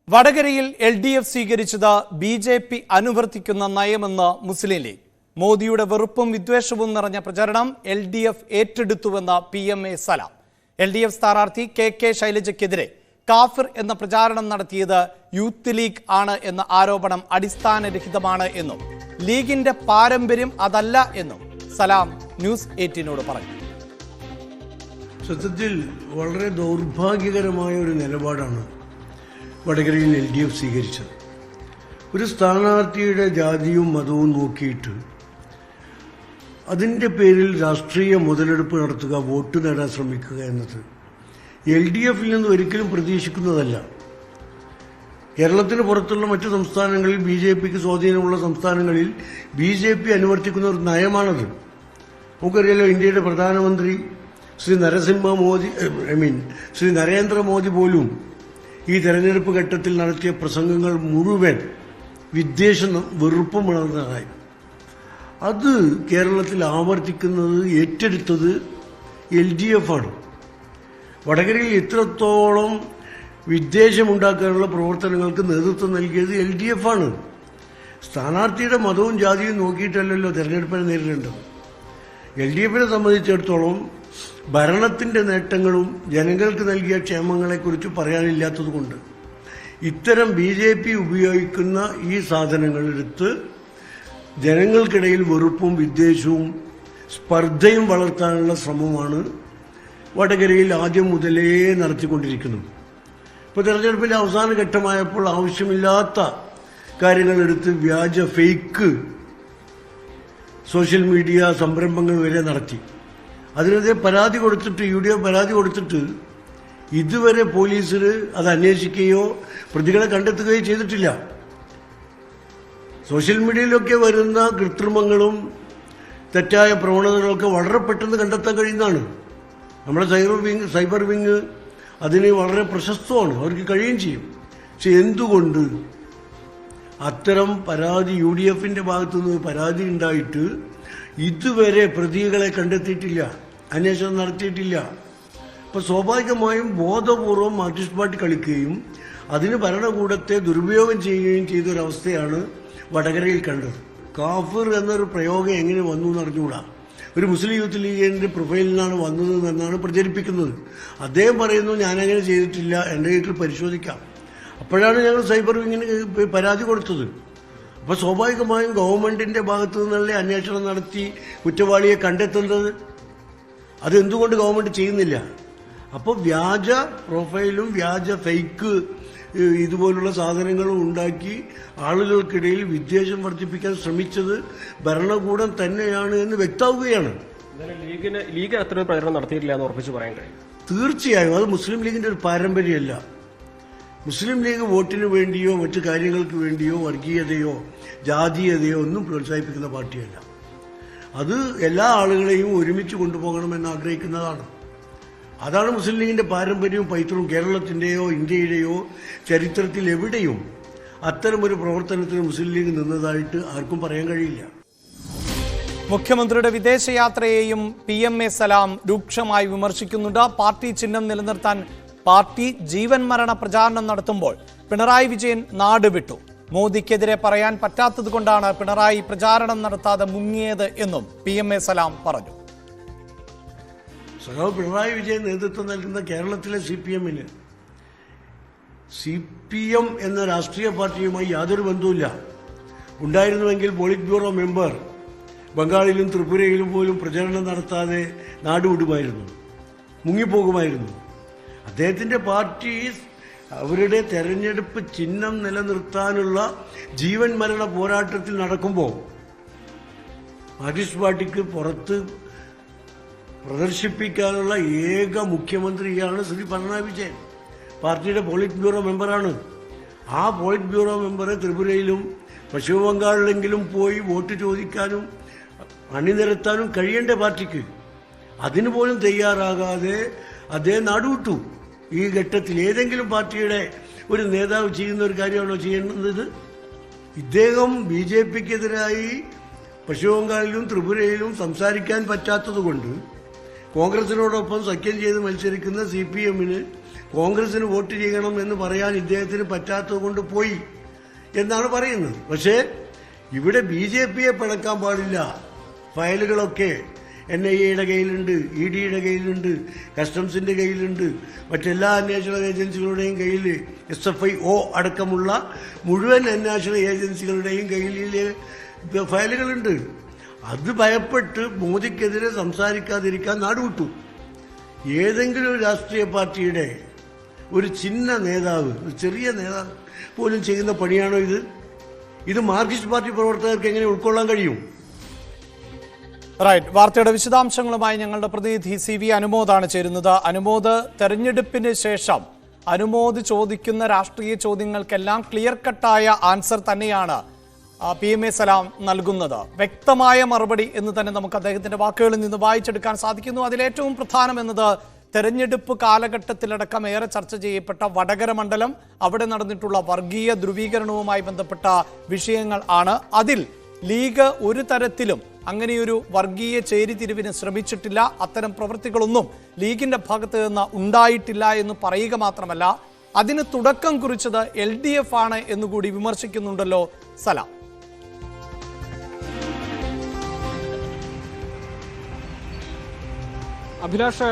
വടകരയിൽ LDF സ്വീകരിച്ചത് BJP അനുവർത്തിക്കുന്ന നയമെന്ന് മുസ്ലിം league. മോദിയുടെ വെറുപ്പും വിദ്വേഷവും നിറഞ്ഞ പ്രചരണം LDF ഏറ്റെടുത്തുവെന്ന് PMA സലാം. LDF സ്ഥാനാർത്ഥി KK ശൈലജയ്ക്കെതിരെ കാഫിർ എന്ന പ്രചാരണം നടത്തിയത് യൂത്ത് ലീഗ് ആണ് എന്ന ആരോപണം അടിസ്ഥാനരഹിതമാണ് എന്നും ലീഗിന്റെ പാരമ്പര്യം അതല്ല എന്നും സലാം ന്യൂസ് 18നോട് പറഞ്ഞു. സത്യത്തിൽ വളരെ ദൗർഭാഗ്യകരമായ ഒരു നിലപാടാണ് വടകരയിൽ LDF സ്വീകരിച്ചത്. ഒരു സ്ഥാനാർത്ഥിയുടെ ജാതിയും മതവും നോക്കിയിട്ട് അതിൻ്റെ പേരിൽ രാഷ്ട്രീയ മുതലെടുപ്പ് നടത്തുക, വോട്ട് നേടാൻ ശ്രമിക്കുക എന്നത് LDFിൽ നിന്ന് ഒരിക്കലും പ്രതീക്ഷിക്കുന്നതല്ല. കേരളത്തിന് പുറത്തുള്ള മറ്റു സംസ്ഥാനങ്ങളിൽ BJPക്ക് സ്വാധീനമുള്ള സംസ്ഥാനങ്ങളിൽ BJP അനുവർത്തിക്കുന്ന ഒരു നയമാണത്. നമുക്കറിയാലോ, ഇന്ത്യയുടെ പ്രധാനമന്ത്രി ശ്രീ നരേന്ദ്രമോദി പോലും ഈ തെരഞ്ഞെടുപ്പ് ഘട്ടത്തിൽ നടത്തിയ പ്രസംഗങ്ങൾ മുഴുവൻ വിദ്വേഷം വെറുപ്പും വളർന്നതായി. അത് കേരളത്തിൽ ആവർത്തിക്കുന്നത് ഏറ്റെടുത്തത് LDF ആണ്. വടകരയിൽ ഇത്രത്തോളം വിദ്വേഷമുണ്ടാക്കാനുള്ള പ്രവർത്തനങ്ങൾക്ക് നേതൃത്വം നൽകിയത് LDF ആണ്. സ്ഥാനാർത്ഥിയുടെ മതവും ജാതിയും നോക്കിയിട്ടല്ലല്ലോ തെരഞ്ഞെടുപ്പിനെ നേരിടേണ്ടത്. LDFിനെ സംബന്ധിച്ചിടത്തോളം ഭരണത്തിന്റെ നേട്ടങ്ങളും ജനങ്ങൾക്ക് നൽകിയ ക്ഷേമങ്ങളെക്കുറിച്ച് പറയാനില്ലാത്തതുകൊണ്ട് ഇത്തരം BJP ഉപയോഗിക്കുന്ന ഈ സാധനങ്ങളെടുത്ത് ജനങ്ങൾക്കിടയിൽ വെറുപ്പും വിദ്വേഷവും സ്പർദ്ധയും വളർത്താനുള്ള ശ്രമമാണ് വടകരയിൽ ആദ്യം മുതലേ നടത്തിക്കൊണ്ടിരിക്കുന്നത്. ഇപ്പോൾ തെരഞ്ഞെടുപ്പിന്റെ അവസാന ഘട്ടമായപ്പോൾ ആവശ്യമില്ലാത്ത കാര്യങ്ങളെടുത്ത് വ്യാജ ഫേക്ക് സോഷ്യൽ മീഡിയ സംരംഭങ്ങൾ വരെ നടത്തി. അതിനെതിരെ പരാതി കൊടുത്തിട്ട് UDF പരാതി കൊടുത്തിട്ട് ഇതുവരെ പോലീസിൽ അത് അന്വേഷിക്കുകയോ പ്രതികളെ കണ്ടെത്തുകയോ ചെയ്തിട്ടില്ല. സോഷ്യൽ മീഡിയയിലൊക്കെ വരുന്ന കൃത്രിമങ്ങളും തെറ്റായ പ്രവണതകളൊക്കെ വളരെ പെട്ടെന്ന് കണ്ടെത്താൻ കഴിയുന്നതാണ്. നമ്മുടെ സൈബർ വിങ് അതിന് വളരെ പ്രശസ്തമാണ്, അവർക്ക് കഴിയുകയും ചെയ്യും. പക്ഷെ എന്തുകൊണ്ട് അത്തരം പരാതി UDFിന്റെ ഭാഗത്തുനിന്ന് പരാതി ഉണ്ടായിട്ട് ഇതുവരെ പ്രതികളെ കണ്ടെത്തിയിട്ടില്ല, അന്വേഷണം നടത്തിയിട്ടില്ല? അപ്പോൾ സ്വാഭാവികമായും ബോധപൂർവം മാർക്സിസ്റ്റ് പാർട്ടി കളിക്കുകയും അതിന് ഭരണകൂടത്തെ ദുരുപയോഗം ചെയ്യുകയും ചെയ്തൊരവസ്ഥയാണ് വടകരയിൽ കണ്ടത്. കാഫിർ എന്നൊരു പ്രയോഗം എങ്ങനെ വന്നു എന്ന് അറിഞ്ഞുകൂടാ. ഒരു മുസ്ലിം യൂത്ത് ലീഗിന്റെ പ്രൊഫൈലിൽ നിന്നാണ് വന്നത് എന്നാണ് പ്രചരിപ്പിക്കുന്നത്. അദ്ദേഹം പറയുന്നു, ഞാനങ്ങനെ ചെയ്തിട്ടില്ല, എൻ്റെ വീട്ടിൽ പരിശോധിക്കാം. അപ്പോഴാണ് ഞങ്ങൾ സൈബർ വിങ്ങിന് പരാതി കൊടുത്തത്. അപ്പോൾ സ്വാഭാവികമായും ഗവൺമെന്റിന്റെ ഭാഗത്തു നിന്നുള്ള അന്വേഷണം നടത്തി കുറ്റവാളിയെ കണ്ടെത്തുന്നത്. അതെന്തുകൊണ്ട് ഗവൺമെന്റ് ചെയ്യുന്നില്ല? അപ്പോൾ വ്യാജ പ്രൊഫൈലും വ്യാജ ഫേക്ക് ഇതുപോലുള്ള സാധനങ്ങളും ഉണ്ടാക്കി ആളുകൾക്കിടയിൽ വിദ്വേഷം വർദ്ധിപ്പിക്കാൻ ശ്രമിച്ചത് ഭരണകൂടം തന്നെയാണ് എന്ന് വ്യക്തമാവുകയാണ്. ലീഗ് അത്ര പ്രചരണം നടത്തിയിട്ടില്ല എന്ന് ഉറപ്പിച്ച് പറയാൻ കഴിയും? തീർച്ചയായും അത് മുസ്ലിം ലീഗിന്റെ ഒരു പാരമ്പര്യമല്ല. മുസ്ലിം ലീഗ് വോട്ടിന് വേണ്ടിയോ മറ്റു കാര്യങ്ങൾക്ക് വേണ്ടിയോ വർഗീയതയോ ജാതീയതയോ ഒന്നും പ്രോത്സാഹിപ്പിക്കുന്ന പാർട്ടിയല്ല. അത് എല്ലാ ആളുകളെയും ഒരുമിച്ച് കൊണ്ടുപോകണമെന്ന് ആഗ്രഹിക്കുന്നതാണ്. അതാണ് മുസ്ലിം ലീഗിന്റെ പാരമ്പര്യവും പൈതൃകവും. കേരളത്തിന്റെയോ ഇന്ത്യയുടെയോ ചരിത്രത്തിൽ എവിടെയും അത്തരമൊരു പ്രവർത്തനത്തിന് മുസ്ലിം ലീഗ് നിന്നതായിട്ട് ആർക്കും പറയാൻ കഴിയില്ല. മുഖ്യമന്ത്രിയുടെ വിദേശയാത്രയെയും PMA സലാം രൂക്ഷമായി വിമർശിക്കുന്നുണ്ട്. പാർട്ടി ചിഹ്നം നിലനിർത്താൻ പാർട്ടി ജീവൻ മരണ പ്രചാരണം നടത്തുമ്പോൾ പിണറായി വിജയൻ നാട് വിട്ടു. മോദിക്കെതിരെ പറയാൻ പറ്റാത്തതുകൊണ്ടാണ് പിണറായി പ്രചാരണം നടത്താതെ മുങ്ങിയത് എന്നും PMA സലാം പറഞ്ഞു. പിണറായി വിജയൻ നേതൃത്വം നൽകുന്ന കേരളത്തിലെ CPM എന്ന രാഷ്ട്രീയ പാർട്ടിയുമായി യാതൊരു ബന്ധവുമില്ല. ഉണ്ടായിരുന്നുവെങ്കിൽ പോളിറ്റ് ബ്യൂറോ മെമ്പർ ബംഗാളിലും ത്രിപുരയിലും പോലും പ്രചരണം നടത്താതെ നാടുവിടുമായിരുന്നു, മുങ്ങിപ്പോകുമായിരുന്നു. അദ്ദേഹത്തിന്റെ പാർട്ടി അവരുടെ തെരഞ്ഞെടുപ്പ് ചിഹ്നം നിലനിർത്താനുള്ള ജീവൻ മരണ പോരാട്ടത്തിൽ നടക്കുമ്പോൾ മാർക്സിസ്റ്റ് പാർട്ടിക്ക് പുറത്ത് പ്രദർശിപ്പിക്കാനുള്ള ഏക മുഖ്യമന്ത്രിയാണ് ശ്രീ പിണറായി വിജയൻ. പാർട്ടിയുടെ പോളിറ്റ് ബ്യൂറോ മെമ്പറാണ്. ആ പോളിറ്റ് ബ്യൂറോ മെമ്പറെ ത്രിപുരയിലും പശ്ചിമ ബംഗാളിലെങ്കിലും പോയി വോട്ട് ചോദിക്കാനും അണിനിരത്താനും കഴിയേണ്ട പാർട്ടിക്ക് അതിനു പോലും തയ്യാറാകാതെ അദ്ദേഹം നാടുവിട്ടു. ഈ ഘട്ടത്തിൽ ഏതെങ്കിലും പാർട്ടിയുടെ ഒരു നേതാവ് ചെയ്യുന്ന ഒരു കാര്യമാണോ ചെയ്യുന്നത്? ഇദ്ദേഹം BJPക്കെതിരായി പശ്ചിമ ബംഗാളിലും ത്രിപുരയിലും സംസാരിക്കാൻ പറ്റാത്തതുകൊണ്ട് കോൺഗ്രസിനോടൊപ്പം സഖ്യം ചെയ്ത് മത്സരിക്കുന്ന CPMന് കോൺഗ്രസിന് വോട്ട് ചെയ്യണം എന്ന് പറയാൻ ഇദ്ദേഹത്തിന് പറ്റാത്തത് കൊണ്ട് പോയി എന്നാണ് പറയുന്നത്. പക്ഷേ ഇവിടെ BJPയെ പിണക്കാൻ പാടില്ല. ഫയലുകളൊക്കെ NIAയുടെ കയ്യിലുണ്ട്, EDയുടെ കയ്യിലുണ്ട്, കസ്റ്റംസിന്റെ കയ്യിലുണ്ട്, മറ്റെല്ലാ അന്വേഷണ ഏജൻസികളുടെയും കയ്യിൽ, SFIO അടക്കമുള്ള മുഴുവൻ അന്വേഷണ ഏജൻസികളുടെയും കയ്യിൽ ഫയലുകളുണ്ട്. അത് ഭയപ്പെട്ട് മോദിക്കെതിരെ സംസാരിക്കാതിരിക്കാൻ നാടുവിട്ടു. ഏതെങ്കിലും ഒരു രാഷ്ട്രീയ പാർട്ടിയുടെ ഒരു ചിഹ്ന നേതാവ്, ഒരു ചെറിയ നേതാവ് പോലും ചെയ്യുന്ന പണിയാണോ ഇത്? ഇത് മാർക്സിസ്റ്റ് പാർട്ടി പ്രവർത്തകർക്ക് എങ്ങനെ ഉൾക്കൊള്ളാൻ കഴിയും? റൈറ്റ്. വാർത്തയുടെ വിശദാംശങ്ങളുമായി ഞങ്ങളുടെ പ്രതിനിധി CV അനുമോദാണ് ചേരുന്നത്. അനുമോദ്, തെരഞ്ഞെടുപ്പിന് ശേഷം അനുമോദ് ചോദിക്കുന്ന രാഷ്ട്രീയ ചോദ്യങ്ങൾക്കെല്ലാം ക്ലിയർ കട്ടായ ആൻസർ തന്നെയാണ് PMA സലാം നൽകുന്നത്. വ്യക്തമായ മറുപടി എന്ന് തന്നെ നമുക്ക് അദ്ദേഹത്തിന്റെ വാക്കുകളിൽ നിന്ന് വായിച്ചെടുക്കാൻ സാധിക്കുന്നു. അതിലേറ്റവും പ്രധാനം എന്നത് തെരഞ്ഞെടുപ്പ് കാലഘട്ടത്തിലടക്കം ഏറെ ചർച്ച ചെയ്യപ്പെട്ട വടകര മണ്ഡലം, അവിടെ നടന്നിട്ടുള്ള വർഗീയ ധ്രുവീകരണവുമായി ബന്ധപ്പെട്ട വിഷയങ്ങൾ ആണ്. അതിൽ ലീഗ് ഒരു തരത്തിലും അങ്ങനെയൊരു വർഗീയ ചേരിതിരിവിന് ശ്രമിച്ചിട്ടില്ല. അത്തരം പ്രവൃത്തികളൊന്നും ലീഗിന്റെ ഭാഗത്ത് നിന്ന് ഉണ്ടായിട്ടില്ല എന്ന് പറയുക മാത്രമല്ല, അതിന് തുടക്കം കുറിച്ചത് LDF ആണ് എന്നുകൂടി വിമർശിക്കുന്നുണ്ടല്ലോ സലാം. അഭിലാഷ്,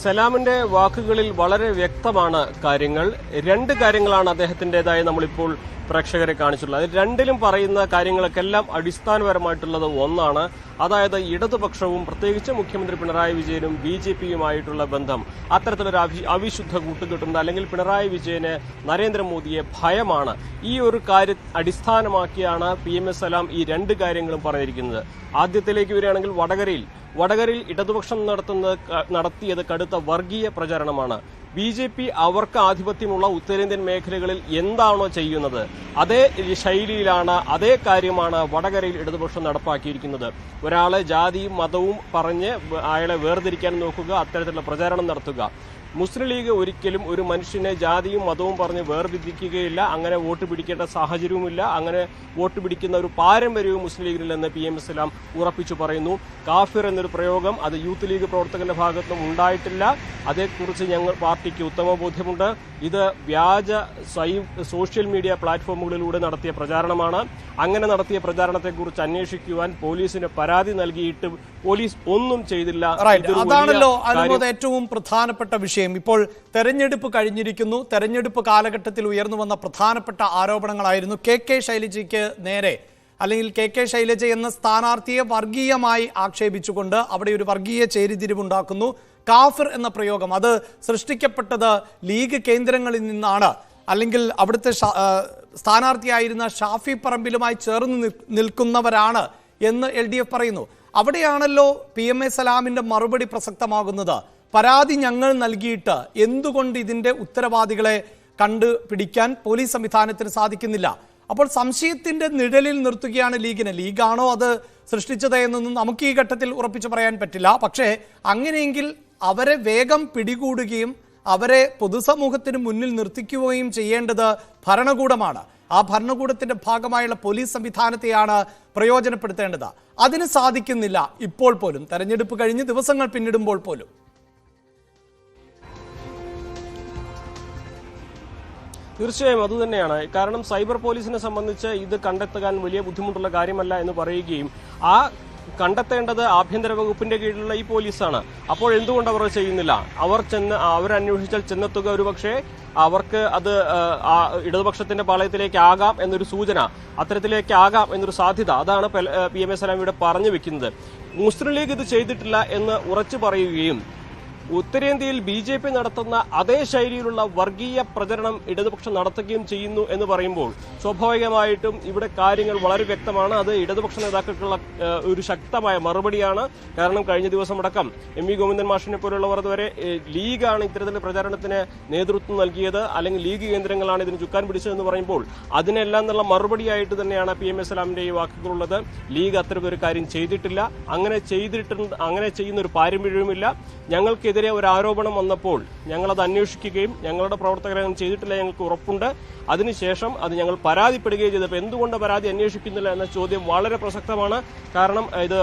സലാമിന്റെ വാക്കുകളിൽ വളരെ വ്യക്തമാണ് കാര്യങ്ങൾ. രണ്ട് കാര്യങ്ങളാണ് അദ്ദേഹത്തിൻ്റെതായി നമ്മളിപ്പോൾ പ്രേക്ഷകരെ കാണിച്ചിട്ടുള്ളത്. അതിൽ രണ്ടിലും പറയുന്ന കാര്യങ്ങളൊക്കെല്ലാം അടിസ്ഥാനപരമായിട്ടുള്ളത് ഒന്നാണ്. അതായത് ഇടതുപക്ഷവും പ്രത്യേകിച്ച് മുഖ്യമന്ത്രി പിണറായി വിജയനും BJPയുമായിട്ടുള്ള ബന്ധം അത്തരത്തിലൊരു അവിശുദ്ധ കൂട്ടുകെട്ടുണ്ട്, അല്ലെങ്കിൽ പിണറായി വിജയന് നരേന്ദ്രമോദിയെ ഭയമാണ്. ഈ ഒരു കാര്യം അടിസ്ഥാനമാക്കിയാണ് PMA സലാം ഈ രണ്ട് കാര്യങ്ങളും പറഞ്ഞിരിക്കുന്നത്. ആദ്യത്തിലേക്ക് വരികയാണെങ്കിൽ വടകരയിൽ ഇടതുപക്ഷം നടത്തിയത് കടുത്ത വർഗീയ പ്രചാരണമാണ്. BJP അവർക്ക് ആധിപത്യമുള്ള ഉത്തരേന്ത്യൻ മേഖലകളിൽ എന്താണോ ചെയ്യുന്നത് അതേ ശൈലിയിലാണ്, അതേ കാര്യമാണ് വടകരയിൽ ഇടതുപക്ഷം നടപ്പാക്കിയിരിക്കുന്നത്. ഒരാളെ ജാതിയും മതവും പറഞ്ഞ് അയാളെ വേർതിരിക്കാൻ നോക്കുക, അത്തരത്തിലുള്ള പ്രചാരണം നടത്തുക. മുസ്ലിം ലീഗ് ഒരിക്കലും ഒരു മനുഷ്യനെ ജാതിയും മതവും പറഞ്ഞ് വേർതിരിക്കുകയില്ല. അങ്ങനെ വോട്ട് പിടിക്കേണ്ട സാഹചര്യവുമില്ല. അങ്ങനെ വോട്ട് പിടിക്കുന്ന ഒരു പാരമ്പര്യവും മുസ്ലിം ലീഗിനില്ലെന്ന് PMA സലാം ഉറപ്പിച്ചു പറയുന്നു. കാഫിർ എന്നൊരു പ്രയോഗം അത് യൂത്ത് ലീഗ് പ്രവർത്തകന്റെ ഭാഗത്തും ഉണ്ടായിട്ടില്ല. അതേക്കുറിച്ച് ഞങ്ങൾ പാർട്ടിക്ക് ഉത്തമ ബോധ്യമുണ്ട്. ഇത് വ്യാജ സോഷ്യൽ മീഡിയ പ്ലാറ്റ്ഫോമുകളിലൂടെ നടത്തിയ പ്രചാരണമാണ്. അങ്ങനെ നടത്തിയ പ്രചാരണത്തെക്കുറിച്ച് അന്വേഷിക്കുവാൻ പോലീസിന് പരാതി നൽകിയിട്ട് പോലീസ് ഒന്നും ചെയ്തില്ല. അതാണല്ലോ അനുമോദ് ഏറ്റവും പ്രധാനപ്പെട്ട വിഷയം. ഇപ്പോൾ തെരഞ്ഞെടുപ്പ് കഴിഞ്ഞിരിക്കുന്നു. തെരഞ്ഞെടുപ്പ് കാലഘട്ടത്തിൽ ഉയർന്നു വന്ന പ്രധാനപ്പെട്ട ആരോപണങ്ങളായിരുന്നു KK ശൈലജയ്ക്ക് നേരെ, അല്ലെങ്കിൽ KK ശൈലജ എന്ന സ്ഥാനാർത്ഥിയെ വർഗീയമായി ആക്ഷേപിച്ചുകൊണ്ട് അവിടെ ഒരു വർഗീയ ചേരിതിരിവുണ്ടാക്കുന്നു. കാഫിർ എന്ന പ്രയോഗം അത് സൃഷ്ടിക്കപ്പെട്ടത് ലീഗ് കേന്ദ്രങ്ങളിൽ നിന്നാണ്, അല്ലെങ്കിൽ അവിടുത്തെ സ്ഥാനാർത്ഥിയായിരുന്ന ഷാഫി പറമ്പിലുമായി ചേർന്ന് നിൽക്കുന്നവരാണ് എന്ന് LDF പറയുന്നു. അവിടെയാണല്ലോ PMA സലാമിന്റെ മറുപടി പ്രസക്തമാകുന്നത്. പരാതി ഞങ്ങൾ നൽകിയിട്ട് എന്തുകൊണ്ട് ഇതിന്റെ ഉത്തരവാദികളെ കണ്ടുപിടിക്കാൻ പോലീസ് സംവിധാനത്തിന് സാധിക്കുന്നില്ല? അപ്പോൾ സംശയത്തിന്റെ നിഴലിൽ നിർത്തുകയാണ് ലീഗിനെ. ലീഗാണോ അത് സൃഷ്ടിച്ചത് എന്നൊന്നും നമുക്ക് ഈ ഘട്ടത്തിൽ ഉറപ്പിച്ചു പറയാൻ പറ്റില്ല. പക്ഷേ അങ്ങനെയെങ്കിൽ അവരെ വേഗം പിടികൂടുകയും അവരെ പൊതുസമൂഹത്തിന് മുന്നിൽ നിർത്തിക്കുകയും ചെയ്യേണ്ടത് ഭരണകൂടമാണ്. ആ ഭരണകൂടത്തിന്റെ ഭാഗമായുള്ള പോലീസ് സംവിധാനത്തെയാണ് പ്രയോജനപ്പെടുത്തേണ്ടത്. അതിന് സാധിക്കുന്നില്ല ഇപ്പോൾ പോലും, തെരഞ്ഞെടുപ്പ് കഴിഞ്ഞ് ദിവസങ്ങൾ പിന്നിടുമ്പോൾ പോലും. തീർച്ചയായും അതുതന്നെയാണ് കാരണം. സൈബർ പോലീസിനെ സംബന്ധിച്ച് ഇത് കണ്ടെത്താൻ വലിയ ബുദ്ധിമുട്ടുള്ള കാര്യമല്ല എന്ന് പറയുകയും ആ കണ്ടെത്തേണ്ടത് ആഭ്യന്തര വകുപ്പിന്റെ കീഴിലുള്ള ഈ പോലീസാണ്. അപ്പോൾ എന്തുകൊണ്ട് അവർ ചെയ്യുന്നില്ല? അവരന്വേഷിച്ചാൽ ചെന്നെത്തുക ഒരുപക്ഷെ അവർക്ക് അത് ഇടതുപക്ഷത്തിന്റെ പാളയത്തിലേക്ക് ആകാം എന്നൊരു സൂചന, അത്തരത്തിലേക്ക് ആകാം എന്നൊരു സാധ്യത, അതാണ് PMA സലാം ഇവിടെ പറഞ്ഞു വെക്കുന്നത്. മുസ്ലിം ലീഗ് ഇത് ചെയ്തിട്ടില്ല എന്ന് ഉറച്ചു പറയുകയും ഉത്തരേന്ത്യയിൽ BJP നടത്തുന്ന അതേ ശൈലിയിലുള്ള വർഗീയ പ്രചരണം ഇടതുപക്ഷം നടത്തുകയും ചെയ്യുന്നു എന്ന് പറയുമ്പോൾ സ്വാഭാവികമായിട്ടും ഇവിടെ കാര്യങ്ങൾ വളരെ വ്യക്തമാണ്. അത് ഇടതുപക്ഷ നേതാക്കൾക്കുള്ള ഒരു ശക്തമായ മറുപടിയാണ്. കാരണം കഴിഞ്ഞ ദിവസം അടക്കം MV ഗോവിന്ദൻ മാഷിനെ പോലുള്ളവർ വരെ ലീഗാണ് ഇത്തരത്തിലുള്ള പ്രചാരണത്തിന് നേതൃത്വം നൽകിയത്, അല്ലെങ്കിൽ ലീഗ് കേന്ദ്രങ്ങളാണ് ഇതിന് ചുക്കാൻ പിടിച്ചതെന്ന് പറയുമ്പോൾ അതിനെല്ലാം എന്നുള്ള മറുപടിയായിട്ട് തന്നെയാണ് PMA സലാമിന്റെ ഈ വാക്കുകളുള്ളത്. ലീഗ് അത്തരമൊരു കാര്യം ചെയ്തിട്ടില്ല, അങ്ങനെ ചെയ്യുന്ന ഒരു പാരമ്പര്യവുമില്ല. ഞങ്ങൾക്കെതിരെ ഞങ്ങൾക്കെതിരെ ഒരു ആരോപണം വന്നപ്പോൾ ഞങ്ങളത് അന്വേഷിക്കുകയും ഞങ്ങളുടെ പ്രവർത്തകരെ ചെയ്തിട്ടില്ല ഞങ്ങൾക്ക് ഉറപ്പുണ്ട്. അതിനുശേഷം അത് ഞങ്ങൾ പരാതിപ്പെടുകയും ചെയ്തപ്പോൾ എന്തുകൊണ്ട് പരാതി അന്വേഷിക്കുന്നില്ല എന്ന ചോദ്യം വളരെ പ്രസക്തമാണ്. കാരണം ഇത്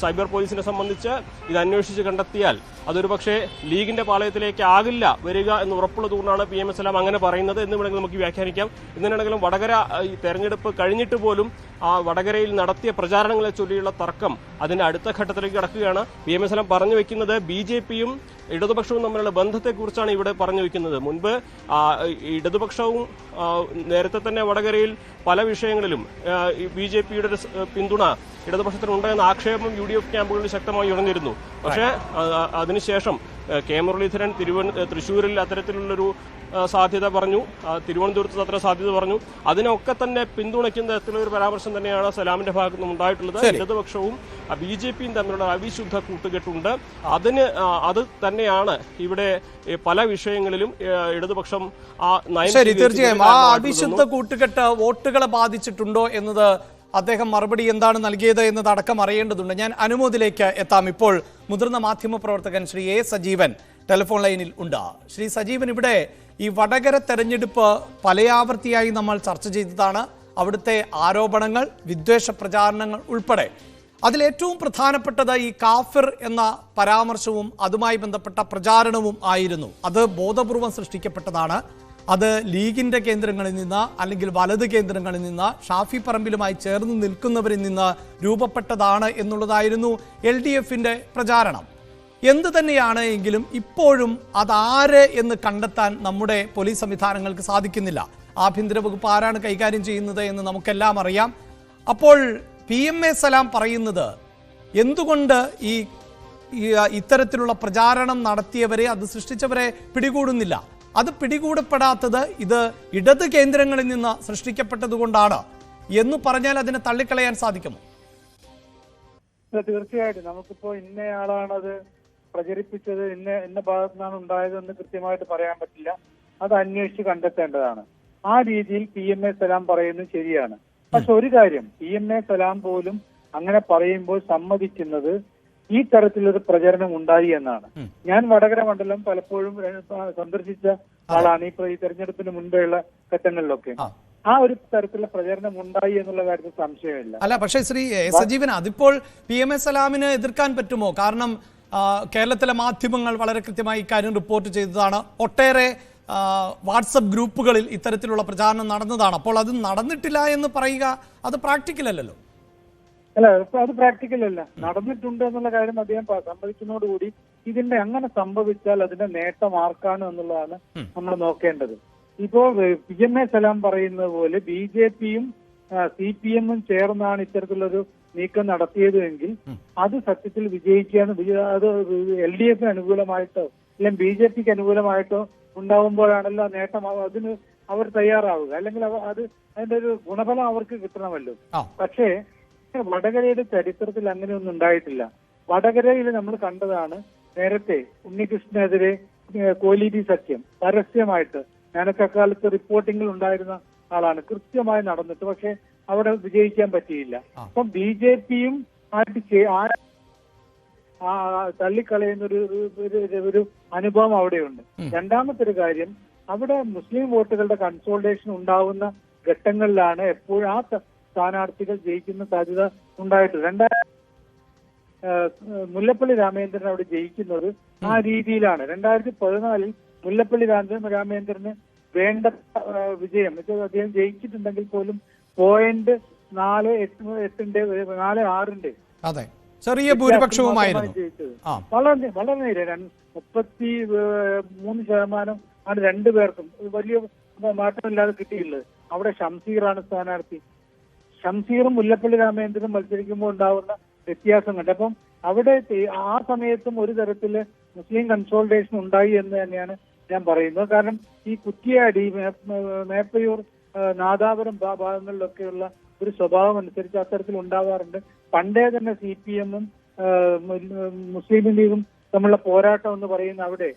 സൈബർ പോലീസിനെ സംബന്ധിച്ച് ഇത് അന്വേഷിച്ച് കണ്ടെത്തിയാൽ അതൊരു പക്ഷേ ലീഗിന്റെ പാളയത്തിലേക്ക് ആകില്ല വരിക എന്ന് ഉറപ്പുള്ളതുകൊണ്ടാണ് PMA സലാം അങ്ങനെ പറയുന്നത് എന്ന് വേണമെങ്കിൽ നമുക്ക് വ്യാഖ്യാനിക്കാം. ഇന്നാണെങ്കിലും വടകര ഈ തെരഞ്ഞെടുപ്പ് കഴിഞ്ഞിട്ട് പോലും ആ വടകരയിൽ നടത്തിയ പ്രചാരണങ്ങളെ ചൊല്ലിയുള്ള തർക്കം അതിന്റെ അടുത്ത ഘട്ടത്തിലേക്ക് കടക്കുകയാണ്. PMA സലാം പറഞ്ഞു വെക്കുന്നത് BJPയും ഇടതുപക്ഷവും തമ്മിലുള്ള ബന്ധത്തെക്കുറിച്ചാണ് ഇവിടെ പറഞ്ഞു വെക്കുന്നത്. മുൻപ് ഇടതുപക്ഷവും നേരത്തെ തന്നെ വടകരയിൽ പല വിഷയങ്ങളിലും BJPയുടെ പിന്തുണ ഇടതുപക്ഷത്തിനുണ്ട് എന്ന ആക്ഷേപം UDF ക്യാമ്പുകളിൽ ശക്തമായി ഉയർന്നിരുന്നു. പക്ഷേ അതിനുശേഷം കെ മുരളീധരൻ തൃശ്ശൂരിൽ അത്തരത്തിലുള്ളൊരു സാധ്യത പറഞ്ഞു, തിരുവനന്തപുരത്ത് അത്ര സാധ്യത പറഞ്ഞു. അതിനൊക്കെ തന്നെ പിന്തുണയ്ക്കുന്ന തരത്തിലുള്ള ഒരു പരാമർശം തന്നെയാണ് സലാമിന്റെ ഭാഗത്തു നിന്നും ഉണ്ടായിട്ടുള്ളത്. ഇടതുപക്ഷവും BJPയും തമ്മിലുള്ള അവിശുദ്ധ കൂട്ടുകെട്ടുണ്ട്. അത് തന്നെയാണ് ഇവിടെ പല വിഷയങ്ങളിലും ഇടതുപക്ഷം തീർച്ചയായും ആ അവിശുദ്ധ കൂട്ടുകെട്ട് വോട്ടുകളെ ബാധിച്ചിട്ടുണ്ടോ എന്നത് അദ്ദേഹം മറുപടി എന്താണ് നൽകിയത് എന്നതടക്കം അറിയേണ്ടതുണ്ട്. ഞാൻ അനുമോദിലേക്ക് എത്താം. ഇപ്പോൾ മുതിർന്ന മാധ്യമപ്രവർത്തകൻ ശ്രീ A സജീവൻ ടെലിഫോൺ ലൈനിൽ ഉണ്ട്. ശ്രീ സജീവൻ, ഇവിടെ ഈ വടകര തെരഞ്ഞെടുപ്പ് പലയാവർത്തിയായി നമ്മൾ ചർച്ച ചെയ്തതാണ്. അവിടുത്തെ ആരോപണങ്ങൾ, വിദ്വേഷ പ്രചാരണങ്ങൾ ഉൾപ്പെടെ അതിലേറ്റവും പ്രധാനപ്പെട്ടത് ഈ കാഫിർ എന്ന പരാമർശവും അതുമായി ബന്ധപ്പെട്ട പ്രചാരണവും ആയിരുന്നു. അത് ബോധപൂർവം സൃഷ്ടിക്കപ്പെട്ടതാണ്. അത് ലീഗിന്റെ കേന്ദ്രങ്ങളിൽ നിന്ന് അല്ലെങ്കിൽ വലത് കേന്ദ്രങ്ങളിൽ നിന്ന് ഷാഫി പറമ്പിലുമായി ചേർന്ന് നിൽക്കുന്നവരിൽ നിന്ന് രൂപപ്പെട്ടതാണ് എന്നുള്ളതായിരുന്നു LDFന്റെ പ്രചാരണം. എന്തു തന്നെയാണ് എങ്കിലും ഇപ്പോഴും അതാര് എന്ന് കണ്ടെത്താൻ നമ്മുടെ പോലീസ് സംവിധാനങ്ങൾക്ക് സാധിക്കുന്നില്ല. ആഭ്യന്തര വകുപ്പ് ആരാണ് കൈകാര്യം ചെയ്യുന്നത് എന്ന് നമുക്കെല്ലാം അറിയാം. അപ്പോൾ PMA സലാം പറയുന്നത് എന്തുകൊണ്ട് ഇത്തരത്തിലുള്ള പ്രചാരണം നടത്തിയവരെ, അത് സൃഷ്ടിച്ചവരെ പിടികൂടുന്നില്ല? അത് പിടികൂടപ്പെടാത്തത് ഇത് ഇടത് കേന്ദ്രങ്ങളിൽ നിന്ന് സൃഷ്ടിക്കപ്പെട്ടതുകൊണ്ടാണ് എന്ന് പറഞ്ഞാൽ അതിനെ തള്ളിക്കളയാൻ സാധിക്കുമോ? തീർച്ചയായിട്ടും നമുക്കിപ്പോ ഇന്നയാളാണത് പ്രചരിപ്പിച്ചത്, ഇന്ന ഭാഗത്തു നിന്നാണ് ഉണ്ടായതെന്ന് കൃത്യമായിട്ട് പറയാൻ പറ്റില്ല. അത് അന്വേഷിച്ച് കണ്ടെത്തേണ്ടതാണ്. ആ രീതിയിൽ PMA സലാം പറയുന്നത് ശരിയാണ്. പക്ഷെ ഒരു കാര്യം, PMA സലാം പോലും അങ്ങനെ പറയുമ്പോൾ സമ്മതിക്കുന്നത് ഈ തരത്തിലൊരു പ്രചരണം ഉണ്ടായി എന്നാണ്. ഞാൻ വടകര മണ്ഡലം പലപ്പോഴും സന്ദർശിച്ച ആളാണ് ഈ തെരഞ്ഞെടുപ്പിന് മുൻപെയുള്ള ഘട്ടങ്ങളിലൊക്കെ. ആ ഒരു തരത്തിലുള്ള പ്രചരണം ഉണ്ടായി എന്നുള്ള കാര്യത്തിൽ സംശയമില്ല. അല്ല, പക്ഷേ ശ്രീ സജീവൻ, അതിപ്പോൾ PMA സലാമിന് എതിർക്കാൻ പറ്റുമോ? കാരണം കേരളത്തിലെ മാധ്യമങ്ങൾ വളരെ കൃത്യമായി ഇക്കാര്യം റിപ്പോർട്ട് ചെയ്തതാണ്. ഒട്ടേറെ വാട്സപ്പ് ഗ്രൂപ്പുകളിൽ ഇത്തരത്തിലുള്ള പ്രചാരണം നടന്നതാണ്. അപ്പോൾ അത് നടന്നിട്ടില്ല എന്ന് പറയുക അത് പ്രാക്ടിക്കൽ അല്ലല്ലോ. അല്ല, അത് പ്രാക്ടിക്കൽ അല്ല. നടന്നിട്ടുണ്ട് എന്നുള്ള കാര്യം അദ്ദേഹം സമ്മതിക്കുന്നതോടുകൂടി ഇതിന്റെ അങ്ങനെ സംഭവിച്ചാൽ അതിന്റെ നേട്ടം ആർക്കാണ് എന്നുള്ളതാണ് നമ്മൾ നോക്കേണ്ടത്. ഇപ്പോ PMA സലാം പറയുന്നത് പോലെ BJPയും CPM-ഉം ചേർന്നാണ് ഇത്തരത്തിലൊരു നീക്കം നടത്തിയതെങ്കിൽ അത് സത്യത്തിൽ വിജയിക്കുകയാണ്. അത് LDF-ന് അനുകൂലമായിട്ടോ അല്ലെങ്കിൽ BJPക്ക് അനുകൂലമായിട്ടോ ഉണ്ടാവുമ്പോഴാണല്ലോ നേട്ടം. അതിന് അവർ തയ്യാറാവുക, അല്ലെങ്കിൽ അതിന്റെ ഒരു ഗുണഫലം അവർക്ക് കിട്ടണമല്ലോ. പക്ഷേ വടകരയുടെ ചരിത്രത്തിൽ അങ്ങനെയൊന്നും ഉണ്ടായിട്ടില്ല. വടകരയിൽ നമ്മൾ കണ്ടതാണ്, നേരത്തെ ഉണ്ണികൃഷ്ണനെതിരെ കോലീബി സഖ്യം പരസ്യമായിട്ട്, ഞാനൊക്കെ അക്കാലത്ത് റിപ്പോർട്ടിങ്ങിൽ ഉണ്ടായിരുന്ന ആളാണ്, കൃത്യമായി നടന്നിട്ട് പക്ഷെ അവിടെ വിജയിക്കാൻ പറ്റിയില്ല. അപ്പം BJPയും തള്ളിക്കളയുന്ന ഒരു അനുഭവം അവിടെയുണ്ട്. രണ്ടാമത്തെ ഒരു കാര്യം, അവിടെ മുസ്ലിം വോട്ടുകളുടെ കൺസോൾട്ടേഷൻ ഉണ്ടാവുന്ന ഘട്ടങ്ങളിലാണ് എപ്പോഴും ആ സ്ഥാനാർത്ഥികൾ ജയിക്കുന്ന സാധ്യത ഉണ്ടായിട്ടുണ്ട്. മുല്ലപ്പള്ളി രാമചന്ദ്രൻ അവിടെ ജയിക്കുന്നത് ആ രീതിയിലാണ്. 2014 മുല്ലപ്പള്ളി രാമചന്ദ്രന് വേണ്ട വിജയം, അദ്ദേഹം ജയിച്ചിട്ടുണ്ടെങ്കിൽ പോലും 0.48 ചെറിയ ഭൂരിപക്ഷവുമായിരുന്നു ജയിച്ചത്. വളരെ നേരെ 33% ആണ് രണ്ടുപേർക്കും, വലിയ മാറ്റമില്ലാതെ കിട്ടിയുള്ളത്. അവിടെ ഷംസീറാണ് സ്ഥാനാർത്ഥി. ഷംസീറും മുല്ലപ്പള്ളി രാമചന്ദ്രനും മത്സരിക്കുമ്പോൾ ഉണ്ടാവുന്ന വ്യത്യാസം കണ്ട് അപ്പം അവിടെ ആ സമയത്തും ഒരു തരത്തില് മുസ്ലിം കൺസോൾട്ടേഷൻ ഉണ്ടായി എന്ന് തന്നെയാണ് ഞാൻ പറയുന്നത്. കാരണം ഈ കുറ്റിയാടി, മേപ്പയൂർ, നാദാപുരം ഭാഗങ്ങളിലൊക്കെയുള്ള ഒരു സ്വഭാവം അനുസരിച്ച് അത്തരത്തിൽ ഉണ്ടാവാറുണ്ട്. പണ്ടേ തന്നെ CPM-ഉം മുസ്ലിം ലീഗും തമ്മിലുള്ള പോരാട്ടം എന്ന് പറയുന്ന അവിടെ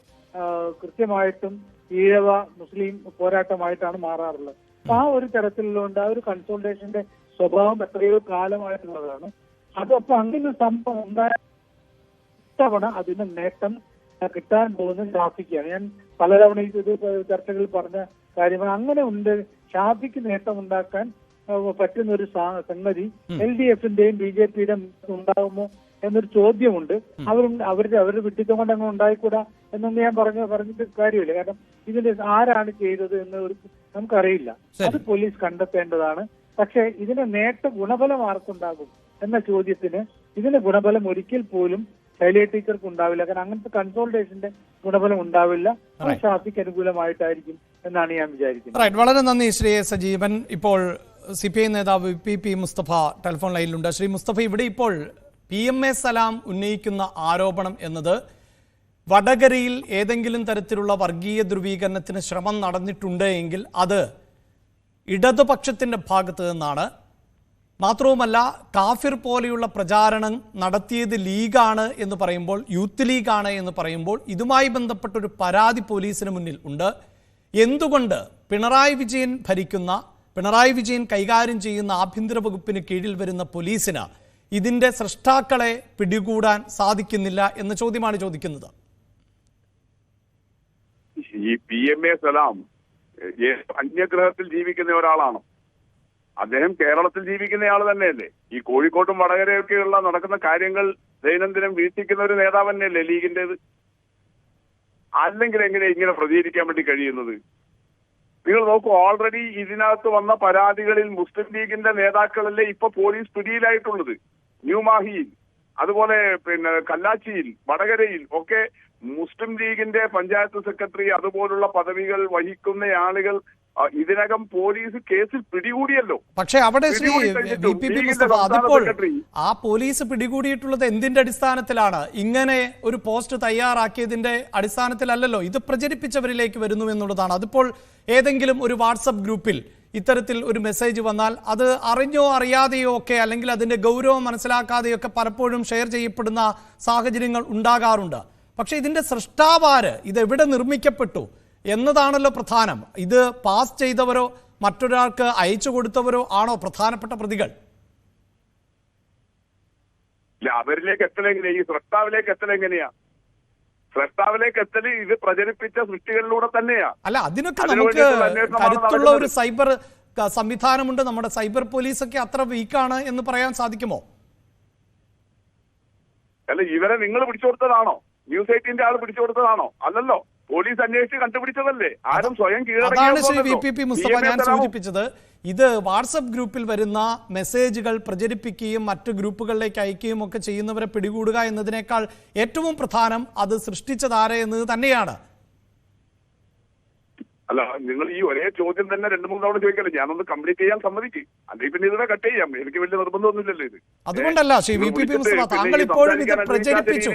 കൃത്യമായിട്ടും ഈഴവ മുസ്ലിം പോരാട്ടമായിട്ടാണ് മാറാറുള്ളത്. അപ്പൊ ആ ഒരു തരത്തിലുള്ളതുകൊണ്ട് ആ ഒരു കൺസോൾട്ടേഷന്റെ സ്വഭാവം എത്രയോ കാലമായിട്ടുള്ളതാണ്. അതപ്പോ അങ്ങനെ സംഭവം ഉണ്ടായ തവണ അതിന്റെ നേട്ടം കിട്ടാൻ പോകുന്നത് ഷാഫിക്കാണ്. ഞാൻ പലതവണ ഇത് ചർച്ചകളിൽ പറഞ്ഞ കാര്യമാണ്. അങ്ങനെ ഉണ്ട്, ഷാഫിക്ക് നേട്ടമുണ്ടാക്കാൻ പറ്റുന്ന ഒരു സംഗതി LDFന്റെയും BJPയുടെയും ഉണ്ടാകുമോ എന്നൊരു ചോദ്യമുണ്ട്. അവരുടെ വിട്ടിത്തം കൊണ്ട് അങ്ങനെ ഉണ്ടായിക്കൂടാ എന്നൊന്നും ഞാൻ പറഞ്ഞിട്ട് കാര്യമില്ല. കാരണം ഇതിന്റെ ആരാണ് ചെയ്തത് എന്ന് നമുക്കറിയില്ല. അത് പോലീസ് കണ്ടെത്തേണ്ടതാണ്. പക്ഷെ ഇതിന്റെ ഗുണഫലം ആർക്കുണ്ടാകും എന്ന ചോദ്യത്തിന് ഇതിന്റെ ഗുണഫലം ഒരിക്കൽ പോലും ശൈലജ ടീച്ചർക്ക് ഉണ്ടാവില്ല. കാരണം അങ്ങനത്തെ കൺസോൾട്ടേഷന്റെ ഗുണഫലം ഉണ്ടാവില്ല. അത് ഷാഫിക്ക് അനുകൂലമായിട്ടായിരിക്കും എന്നാണ് ഞാൻ വിചാരിക്കുന്നത്. വളരെ നന്ദി ശ്രീ സജീവൻ. ഇപ്പോൾ CPI നേതാവ് VP മുസ്തഫ ടെലിഫോൺ ലൈനിലുണ്ട്. ശ്രീ മുസ്തഫ, ഇവിടെ ഇപ്പോൾ PMA സലാം ഉന്നയിക്കുന്ന ആരോപണം എന്നത് വടകരയിൽ ഏതെങ്കിലും തരത്തിലുള്ള വർഗീയ ധ്രുവീകരണത്തിന് ശ്രമം നടന്നിട്ടുണ്ട് എങ്കിൽ അത് ഇടതുപക്ഷത്തിന്റെ ഭാഗത്ത് നിന്നാണ്. മാത്രവുമല്ല, കാഫിർ പോലെയുള്ള പ്രചാരണം നടത്തിയത് ലീഗാണ് എന്ന് പറയുമ്പോൾ, യൂത്ത് ലീഗാണ് എന്ന് പറയുമ്പോൾ ഇതുമായി ബന്ധപ്പെട്ടൊരു പരാതി പോലീസിന് മുന്നിൽ ഉണ്ട്. എന്തുകൊണ്ട് പിണറായി വിജയൻ കൈകാര്യം ചെയ്യുന്ന ആഭ്യന്തര വകുപ്പിന് കീഴിൽ വരുന്ന പോലീസിന് ഇതിന്റെ സൃഷ്ടാക്കളെ പിടികൂടാൻ സാധിക്കുന്നില്ല എന്ന ചോദ്യമാണ് ചോദിക്കുന്നത്. ഈ PMA സലാം അന്യഗ്രഹത്തിൽ ജീവിക്കുന്ന ഒരാളാണ്. അദ്ദേഹം കേരളത്തിൽ ജീവിക്കുന്നയാൾ തന്നെയല്ലേ? ഈ കോഴിക്കോട്ടും വടകരയൊക്കെയുള്ള നടക്കുന്ന കാര്യങ്ങൾ ദൈനംദിനം വീക്ഷിക്കുന്ന ഒരു നേതാവ് തന്നെയല്ലേ ലീഗിന്റേത്? അല്ലെങ്കിൽ എങ്ങനെ ഇങ്ങനെ പ്രതികരിക്കാൻ വേണ്ടി കഴിയുന്നത്? നിങ്ങൾ നോക്കൂ, ഓൾറെഡി ഇതിനകത്ത് വന്ന പരാതികളിൽ മുസ്ലിം ലീഗിന്റെ നേതാക്കളല്ലേ ഇപ്പൊ പോലീസ് പിടിയിലായിട്ടുള്ളത്. ന്യൂമാഹിയിൽ, അതുപോലെ കല്ലാച്ചിയിൽ, വടകരയിൽ ഒക്കെ മുസ്ലിം ലീഗിന്റെ പഞ്ചായത്ത് സെക്രട്ടറി അതുപോലുള്ള പദവികൾ വഹിക്കുന്ന ആളുകൾ ഇതിനകം പോലീസ് കേസിൽ പിടികൂടിയല്ലോ. പക്ഷേ അവിടെ ശ്രീ VP മുസ്തഫ, അതിപ്പോൾ ആ പോലീസ് പിടികൂടിയിട്ടുള്ളത് എന്തിന്റെ അടിസ്ഥാനത്തിലാണ്? ഇങ്ങനെ ഒരു പോസ്റ്റ് തയ്യാറാക്കിയതിന്റെ അടിസ്ഥാനത്തിലല്ലല്ലോ, ഇത് പ്രചരിപ്പിച്ചവരിലേക്ക് വരുന്നു എന്നുള്ളതാണ്. അതിപ്പോൾ ഏതെങ്കിലും ഒരു വാട്സപ്പ് ഗ്രൂപ്പിൽ ഇത്തരത്തിൽ ഒരു മെസ്സേജ് വന്നാൽ അത് അറിഞ്ഞോ അറിയാതെയോ ഒക്കെ, അല്ലെങ്കിൽ അതിന്റെ ഗൗരവം മനസ്സിലാക്കാതെയോ ഒക്കെ പലപ്പോഴും ഷെയർ ചെയ്യപ്പെടുന്ന സാഹചര്യങ്ങൾ ഉണ്ടാകാറുണ്ട്. പക്ഷെ ഇതിന്റെ സൃഷ്ടാവാര്, ഇതെവിടെ നിർമ്മിക്കപ്പെട്ടു എന്നതാണല്ലോ പ്രധാനം. ഇത് പാസ് ചെയ്തവരോ മറ്റൊരാൾക്ക് അയച്ചു കൊടുത്തവരോ ആണോ പ്രധാനപ്പെട്ട പ്രതികൾ? അവരിലേക്ക് എത്തലെങ്ങനെയാ? ഈ സൃഷ്ടാവിലേക്ക് എത്തലെങ്ങനെയാ? സൃഷ്ടാവിലേക്ക് എത്തല് ഇത് പ്രചരിപ്പിച്ച സൃഷ്ടികളിലൂടെ തന്നെയാ. അല്ല, അതിനൊക്കെ നമുക്ക് കരുത്തുള്ള ഒരു സൈബർ സംവിധാനമുണ്ട്. നമ്മുടെ സൈബർ പോലീസൊക്കെ അത്ര വീക്കാണ് എന്ന് പറയാൻ സാധിക്കുമോ? അല്ല, ഇവരെ നിങ്ങൾ പിടിച്ചു കൊടുത്തതാണോ? ന്യൂസ് 18 ആൾ പിടിച്ചു കൊടുത്തതാണോ? അല്ലല്ലോ, പോലീസ് അന്വേഷിച്ച് കണ്ടുപിടിച്ചതല്ലേ. ആരും സ്വയം അതാണ് ശ്രീ VP മുസ്തഫ ഞാൻ സൂചിപ്പിച്ചത്. ഇത് വാട്സപ്പ് ഗ്രൂപ്പിൽ വരുന്ന മെസ്സേജുകൾ പ്രചരിപ്പിക്കുകയും മറ്റു ഗ്രൂപ്പുകളിലേക്ക് അയക്കുകയും ഒക്കെ ചെയ്യുന്നവരെ പിടികൂടുക എന്നതിനേക്കാൾ ഏറ്റവും പ്രധാനം അത് സൃഷ്ടിച്ചതാരെ എന്നത് തന്നെയാണ്. അല്ല, നിങ്ങൾ ഈ ഒരേ ചോദ്യം തന്നെ 2-3 തവണ ചോദിക്കല്ലേ? ഞാനൊന്ന് കംപ്ലീറ്റ് ചെയ്യാൻ സമ്മതിക്കും. അല്ലെങ്കിൽ പിന്നെ ഇതിനെ കട്ട് ചെയ്യാം. എനിക്ക് വലിയ നിർബന്ധമൊന്നുമില്ലല്ലോ ഇത്. അതുകൊണ്ടല്ല ശ്രീ VP മുസ്തഫ, താങ്കൾ ഇപ്പോഴും ഇത് പ്രചരിപ്പിച്ചു.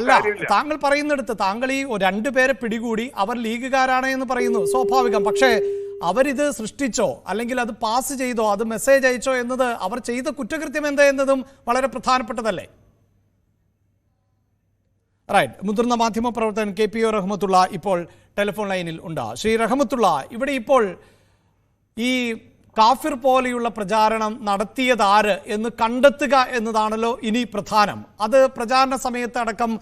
അല്ല, താങ്കൾ പറയുന്നിടത്ത് താങ്കൾ ഈ 2 പേരെ പിടികൂടി അവർ ലീഗുകാരാണ് എന്ന് പറയുന്നു, സ്വാഭാവികം. പക്ഷേ അവരിത് സൃഷ്ടിച്ചോ അല്ലെങ്കിൽ അത് പാസ് ചെയ്തോ അത് മെസ്സേജ് അയച്ചോ എന്നത്, അവർ ചെയ്ത കുറ്റകൃത്യം എന്താ എന്നതും വളരെ പ്രധാനപ്പെട്ടതല്ലേ? റൈറ്റ്. മുതിർന്ന മാധ്യമ പ്രവർത്തകൻ KPO റഹ്മത്തുള്ള ഇപ്പോൾ ടെലിഫോൺ ലൈനിൽ ഉണ്ട്. ശ്രീ റഹ്മത്തുള്ള, ഇവിടെ ഇപ്പോൾ ഈ കാഫിർ പോലെയുള്ള പ്രചാരണം നടത്തിയതാര് എന്ന് കണ്ടെത്തുക എന്നതാണല്ലോ ഇനി പ്രധാനം. അത് പ്രചാരണ സമയത്ത് അടക്കം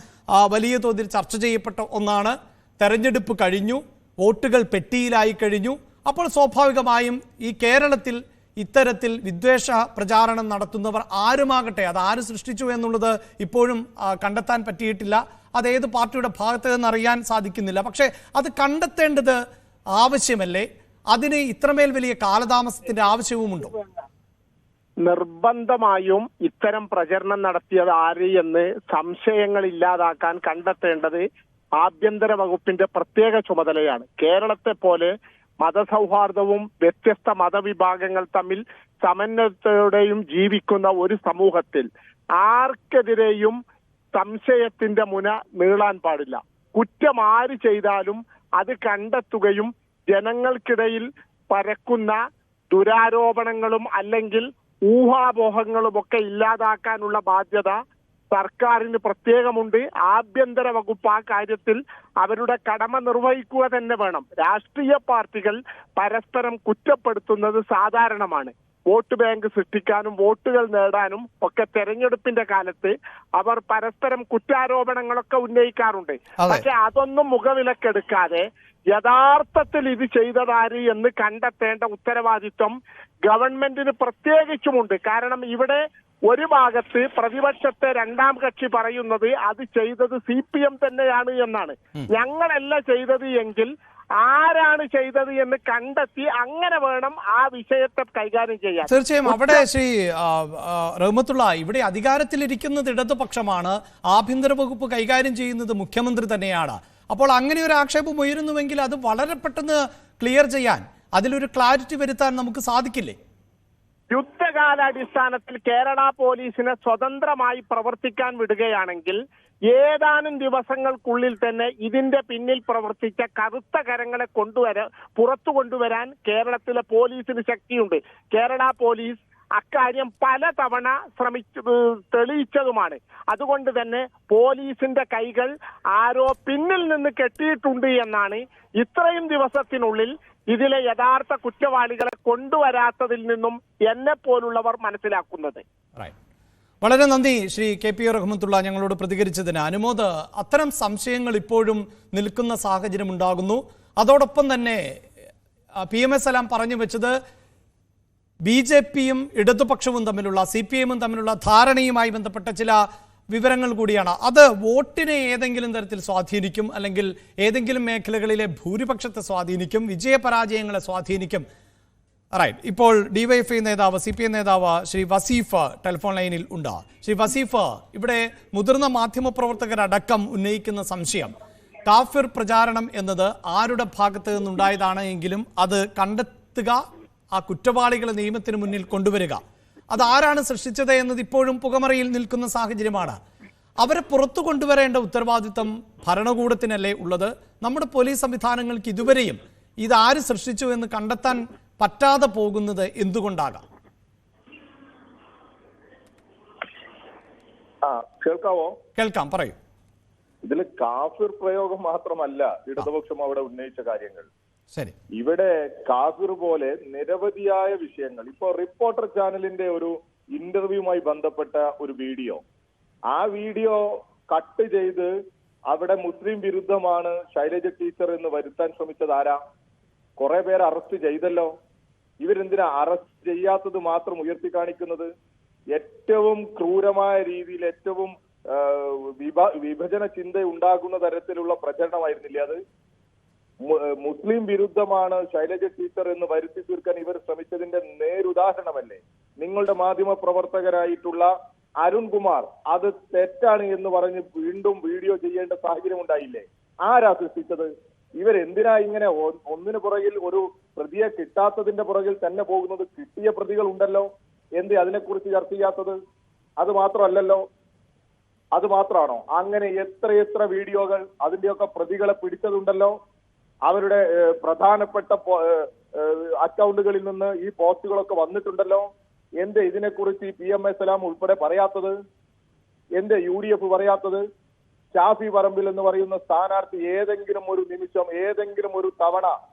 വലിയ തോതിൽ ചർച്ച ചെയ്യപ്പെട്ട ഒന്നാണ്. തെരഞ്ഞെടുപ്പ് കഴിഞ്ഞു, വോട്ടുകൾ പെട്ടിയിലായി കഴിഞ്ഞു. അപ്പോൾ സ്വാഭാവികമായും ഈ കേരളത്തിൽ ഇത്തരത്തിൽ വിദ്വേഷ പ്രചാരണം നടത്തുന്നവർ ആരുമാകട്ടെ, അത് ആര് സൃഷ്ടിച്ചു എന്നുള്ളത് ഇപ്പോഴും കണ്ടെത്താൻ പറ്റിയിട്ടില്ല. അതേത് പാർട്ടിയുടെ ഭാഗത്ത് നിന്നറിയാൻ സാധിക്കുന്നില്ല. പക്ഷേ അത് കണ്ടെത്തേണ്ടത് ആവശ്യമല്ലേ? അതിന് ഇത്രമേൽ വലിയ കാലതാമസത്തിന്റെ ആവശ്യവുമുണ്ടോ? നിർബന്ധമായും ഇത്തരം പ്രചരണം നടത്തിയത് ആര് എന്ന് സംശയങ്ങൾ ഇല്ലാതാക്കാൻ കണ്ടെത്തേണ്ടത് ആഭ്യന്തര വകുപ്പിന്റെ പ്രത്യേക ചുമതലയാണ്. കേരളത്തെ പോലെ മതസൗഹാർദ്ദവും വ്യത്യസ്ത മതവിഭാഗങ്ങൾ തമ്മിൽ സമന്വയത്തോടെയും ജീവിക്കുന്ന ഒരു സമൂഹത്തിൽ ആർക്കെതിരെയും സംശയത്തിന്റെ മുന നീളാൻ പാടില്ല. കുറ്റം ആര് ചെയ്താലും അത് കണ്ടെത്തുകയും ജനങ്ങൾക്കിടയിൽ പരക്കുന്ന ദുരാരോപണങ്ങളും അല്ലെങ്കിൽ ഊഹാപോഹങ്ങളുമൊക്കെ ഇല്ലാതാക്കാനുള്ള ബാധ്യത സർക്കാരിന് പ്രത്യേകമുണ്ട്. ആഭ്യന്തര വകുപ്പ് ആ കാര്യത്തിൽ അവരുടെ കടമ നിർവഹിക്കുക തന്നെ വേണം. രാഷ്ട്രീയ പാർട്ടികൾ പരസ്പരം കുറ്റപ്പെടുത്തുന്നത് സാധാരണമാണ്. വോട്ട് ബാങ്ക് സൃഷ്ടിക്കാനും വോട്ടുകൾ നേടാനും ഒക്കെ തെരഞ്ഞെടുപ്പിന്റെ കാലത്ത് അവർ പരസ്പരം കുറ്റാരോപണങ്ങളൊക്കെ ഉന്നയിക്കാറുണ്ട്. പക്ഷെ അതൊന്നും മുഖവിലക്കെടുക്കാതെ യഥാർത്ഥത്തിൽ ഇത് ചെയ്തതാര് എന്ന് കണ്ടെത്തേണ്ട ഉത്തരവാദിത്വം ഗവൺമെന്റിന് പ്രത്യേകിച്ചുമുണ്ട്. കാരണം ഇവിടെ ഒരു ഭാഗത്ത് പ്രതിപക്ഷത്തെ രണ്ടാം കക്ഷി പറയുന്നത് അത് ചെയ്തത് CPM തന്നെയാണ് എന്നാണ്. ഞങ്ങളല്ല ചെയ്തത് എങ്കിൽ ആരാണ് ചെയ്തത് എന്ന് കണ്ടെത്തി അങ്ങനെ വേണം ആ വിഷയത്തെ കൈകാര്യം ചെയ്യാൻ. തീർച്ചയായും അവിടെ ശ്രീ റഹ്മത്തുള്ള, ഇവിടെ അധികാരത്തിലിരിക്കുന്നത് ഇടതുപക്ഷമാണ്, ആഭ്യന്തര വകുപ്പ് കൈകാര്യം ചെയ്യുന്നത് മുഖ്യമന്ത്രി തന്നെയാണ്. അപ്പോൾ അങ്ങനെ ഒരു ആക്ഷേപം ഉയരുന്നുവെങ്കിൽ അത് വളരെ പെട്ടെന്ന് ക്ലിയർ ചെയ്യാൻ, അതിലൊരു ക്ലാരിറ്റി വരുത്താൻ നമുക്ക് സാധിക്കില്ലേ? യുദ്ധകാലാടിസ്ഥാനത്തിൽ കേരള പോലീസിനെ സ്വതന്ത്രമായി പ്രവർത്തിക്കാൻ വിടുകയാണെങ്കിൽ ഏതാനും ദിവസങ്ങൾക്കുള്ളിൽ തന്നെ ഇതിന്റെ പിന്നിൽ പ്രവർത്തിച്ച കറുത്ത കരങ്ങളെ പുറത്തു കൊണ്ടുവരാൻ കേരളത്തിലെ പോലീസിന് ശക്തിയുണ്ട്. കേരള പോലീസ് അക്കാര്യം പലതവണ തെളിയിച്ചതുമാണ്. അതുകൊണ്ട് തന്നെ പോലീസിന്റെ കൈകൾ ആരോ പിന്നിൽ നിന്ന് കെട്ടിയിട്ടുണ്ട് എന്നാണ് ഇത്രയും ദിവസത്തിനുള്ളിൽ ഇതിലെ യഥാർത്ഥ കുറ്റവാളികളെ കൊണ്ടുവരാത്തതിൽ നിന്നും എന്നെ പോലുള്ളവർ മനസ്സിലാക്കുന്നത്. വളരെ നന്ദി ശ്രീ KP റഹ്മത്തുള്ള ഞങ്ങളോട് പ്രതികരിച്ചതിന്. അനുമോദ്, അത്തരം സംശയങ്ങൾ ഇപ്പോഴും നിൽക്കുന്ന സാഹചര്യം ഉണ്ടാകുന്നു. അതോടൊപ്പം തന്നെ PMA സലാം പറഞ്ഞു വെച്ചത് BJPയും ഇടതുപക്ഷവും തമ്മിലുള്ള CPIയും തമ്മിലുള്ള ധാരണയുമായി ബന്ധപ്പെട്ട ചില വിവരങ്ങൾ കൂടിയാണ്. അത് വോട്ടിനെ ഏതെങ്കിലും തരത്തിൽ സ്വാധീനിക്കും, അല്ലെങ്കിൽ ഏതെങ്കിലും മേഖലകളിലെ ഭൂരിപക്ഷത്തെ സ്വാധീനിക്കും, വിജയപരാജയങ്ങളെ സ്വാധീനിക്കും. റൈറ്റ്. ഇപ്പോൾ DYFI നേതാവ്, CPI നേതാവ് ശ്രീ വസീഫ് ടെലിഫോൺ ലൈനിൽ ഉണ്ട്. ശ്രീ വസീഫ്, ഇവിടെ മുതിർന്ന മാധ്യമപ്രവർത്തകരടക്കം ഉന്നയിക്കുന്ന സംശയം, കാഫിർ പ്രചാരണം എന്നത് ആരുടെ ഭാഗത്ത് നിന്നുണ്ടായതാണ് എങ്കിലും അത് കണ്ടെത്തുക, ആ കുറ്റവാളികളെ നിയമത്തിന് മുന്നിൽ കൊണ്ടുവരിക, അതാരാണ് സൃഷ്ടിച്ചത് എന്നത് ഇപ്പോഴും പുകമറയിൽ നിൽക്കുന്ന സാഹചര്യമാണ്. അവരെ പുറത്തു കൊണ്ടുവരേണ്ട ഉത്തരവാദിത്തം ഭരണകൂടത്തിനല്ലേ ഉള്ളത്? നമ്മുടെ പോലീസ് സംവിധാനങ്ങൾക്ക് ഇതുവരെയും ഇതാര് സൃഷ്ടിച്ചു എന്ന് കണ്ടെത്താൻ പറ്റാതെ പോകുന്നത് എന്തുകൊണ്ടാകാം? കേൾക്കാവോ? കേൾക്കാം, പറയൂ. ഇതിൽ കാഫിർ പ്രയോഗം മാത്രമല്ല ഇടതുപക്ഷം അവിടെ ഉന്നയിച്ച കാര്യങ്ങൾ. ശരി, ഇവിടെ കാഫിർ പോലെ നിരവധിയായ വിഷയങ്ങൾ. ഇപ്പൊ റിപ്പോർട്ടർ ചാനലിന്റെ ഒരു ഇന്റർവ്യൂവുമായി ബന്ധപ്പെട്ട ഒരു വീഡിയോ, ആ വീഡിയോ കട്ട് ചെയ്ത് അവിടെ മുസ്ലിം വിരുദ്ധമാണ് ശൈലജ ടീച്ചർ എന്ന് വരുത്താൻ ശ്രമിച്ചത് ആരാ? കുറെ പേര് അറസ്റ്റ് ചെയ്തല്ലോ. ഇവരെന്തിനാ അറസ്റ്റ് ചെയ്യാത്തത് മാത്രം ഉയർത്തി കാണിക്കുന്നത്? ഏറ്റവും ക്രൂരമായ രീതിയിൽ, ഏറ്റവും വിഭജന ചിന്ത ഉണ്ടാകുന്ന തരത്തിലുള്ള പ്രചരണമായിരുന്നില്ലേ അത്? മുസ്ലിം വിരുദ്ധമാണ് ശൈലജ ടീച്ചർ എന്ന് വരുത്തി തീർക്കാൻ ഇവർ ശ്രമിച്ചതിന്റെ നേരുദാഹരണമല്ലേ? നിങ്ങളുടെ മാധ്യമ പ്രവർത്തകരായിട്ടുള്ള അരുൺകുമാർ അത് തെറ്റാണ് എന്ന് പറഞ്ഞ് വീണ്ടും വീഡിയോ ചെയ്യേണ്ട സാഹചര്യം ഉണ്ടായില്ലേ? ആരാ സൃഷ്ടിച്ചത്? ഇവരെന്തിനാ ഇങ്ങനെ ഒന്നിനു പുറകിൽ ഒരു പ്രതിയെ കിട്ടാത്തതിന്റെ പുറകിൽ തന്നെ പോകുന്നത്? കിട്ടിയ പ്രതികൾ ഉണ്ടല്ലോ, എന്ത് അതിനെക്കുറിച്ച് ചർച്ച ചെയ്യാത്തത്? അത് മാത്രമല്ലല്ലോ, അത് മാത്രമാണോ? അങ്ങനെ എത്ര വീഡിയോകൾ, അതിന്റെയൊക്കെ പ്രതികളെ പിടിച്ചതുണ്ടല്ലോ. അവരുടെ പ്രധാനപ്പെട്ട അക്കൗണ്ടുകളിൽ നിന്ന് ഈ പോസ്റ്റുകളൊക്കെ വന്നിട്ടുണ്ടല്ലോ. എന്ത് ഇതിനെക്കുറിച്ച് PMA സലാം ഉൾപ്പെടെ പറയാത്തത്? എന്ത് UDF പറയാത്തത്? ഷാഫി പറമ്പിൽ എന്ന് പറയുന്ന സ്ഥാനാർത്ഥി ഏതെങ്കിലും ഒരു നിമിഷം, ഏതെങ്കിലും ഒരു തവണ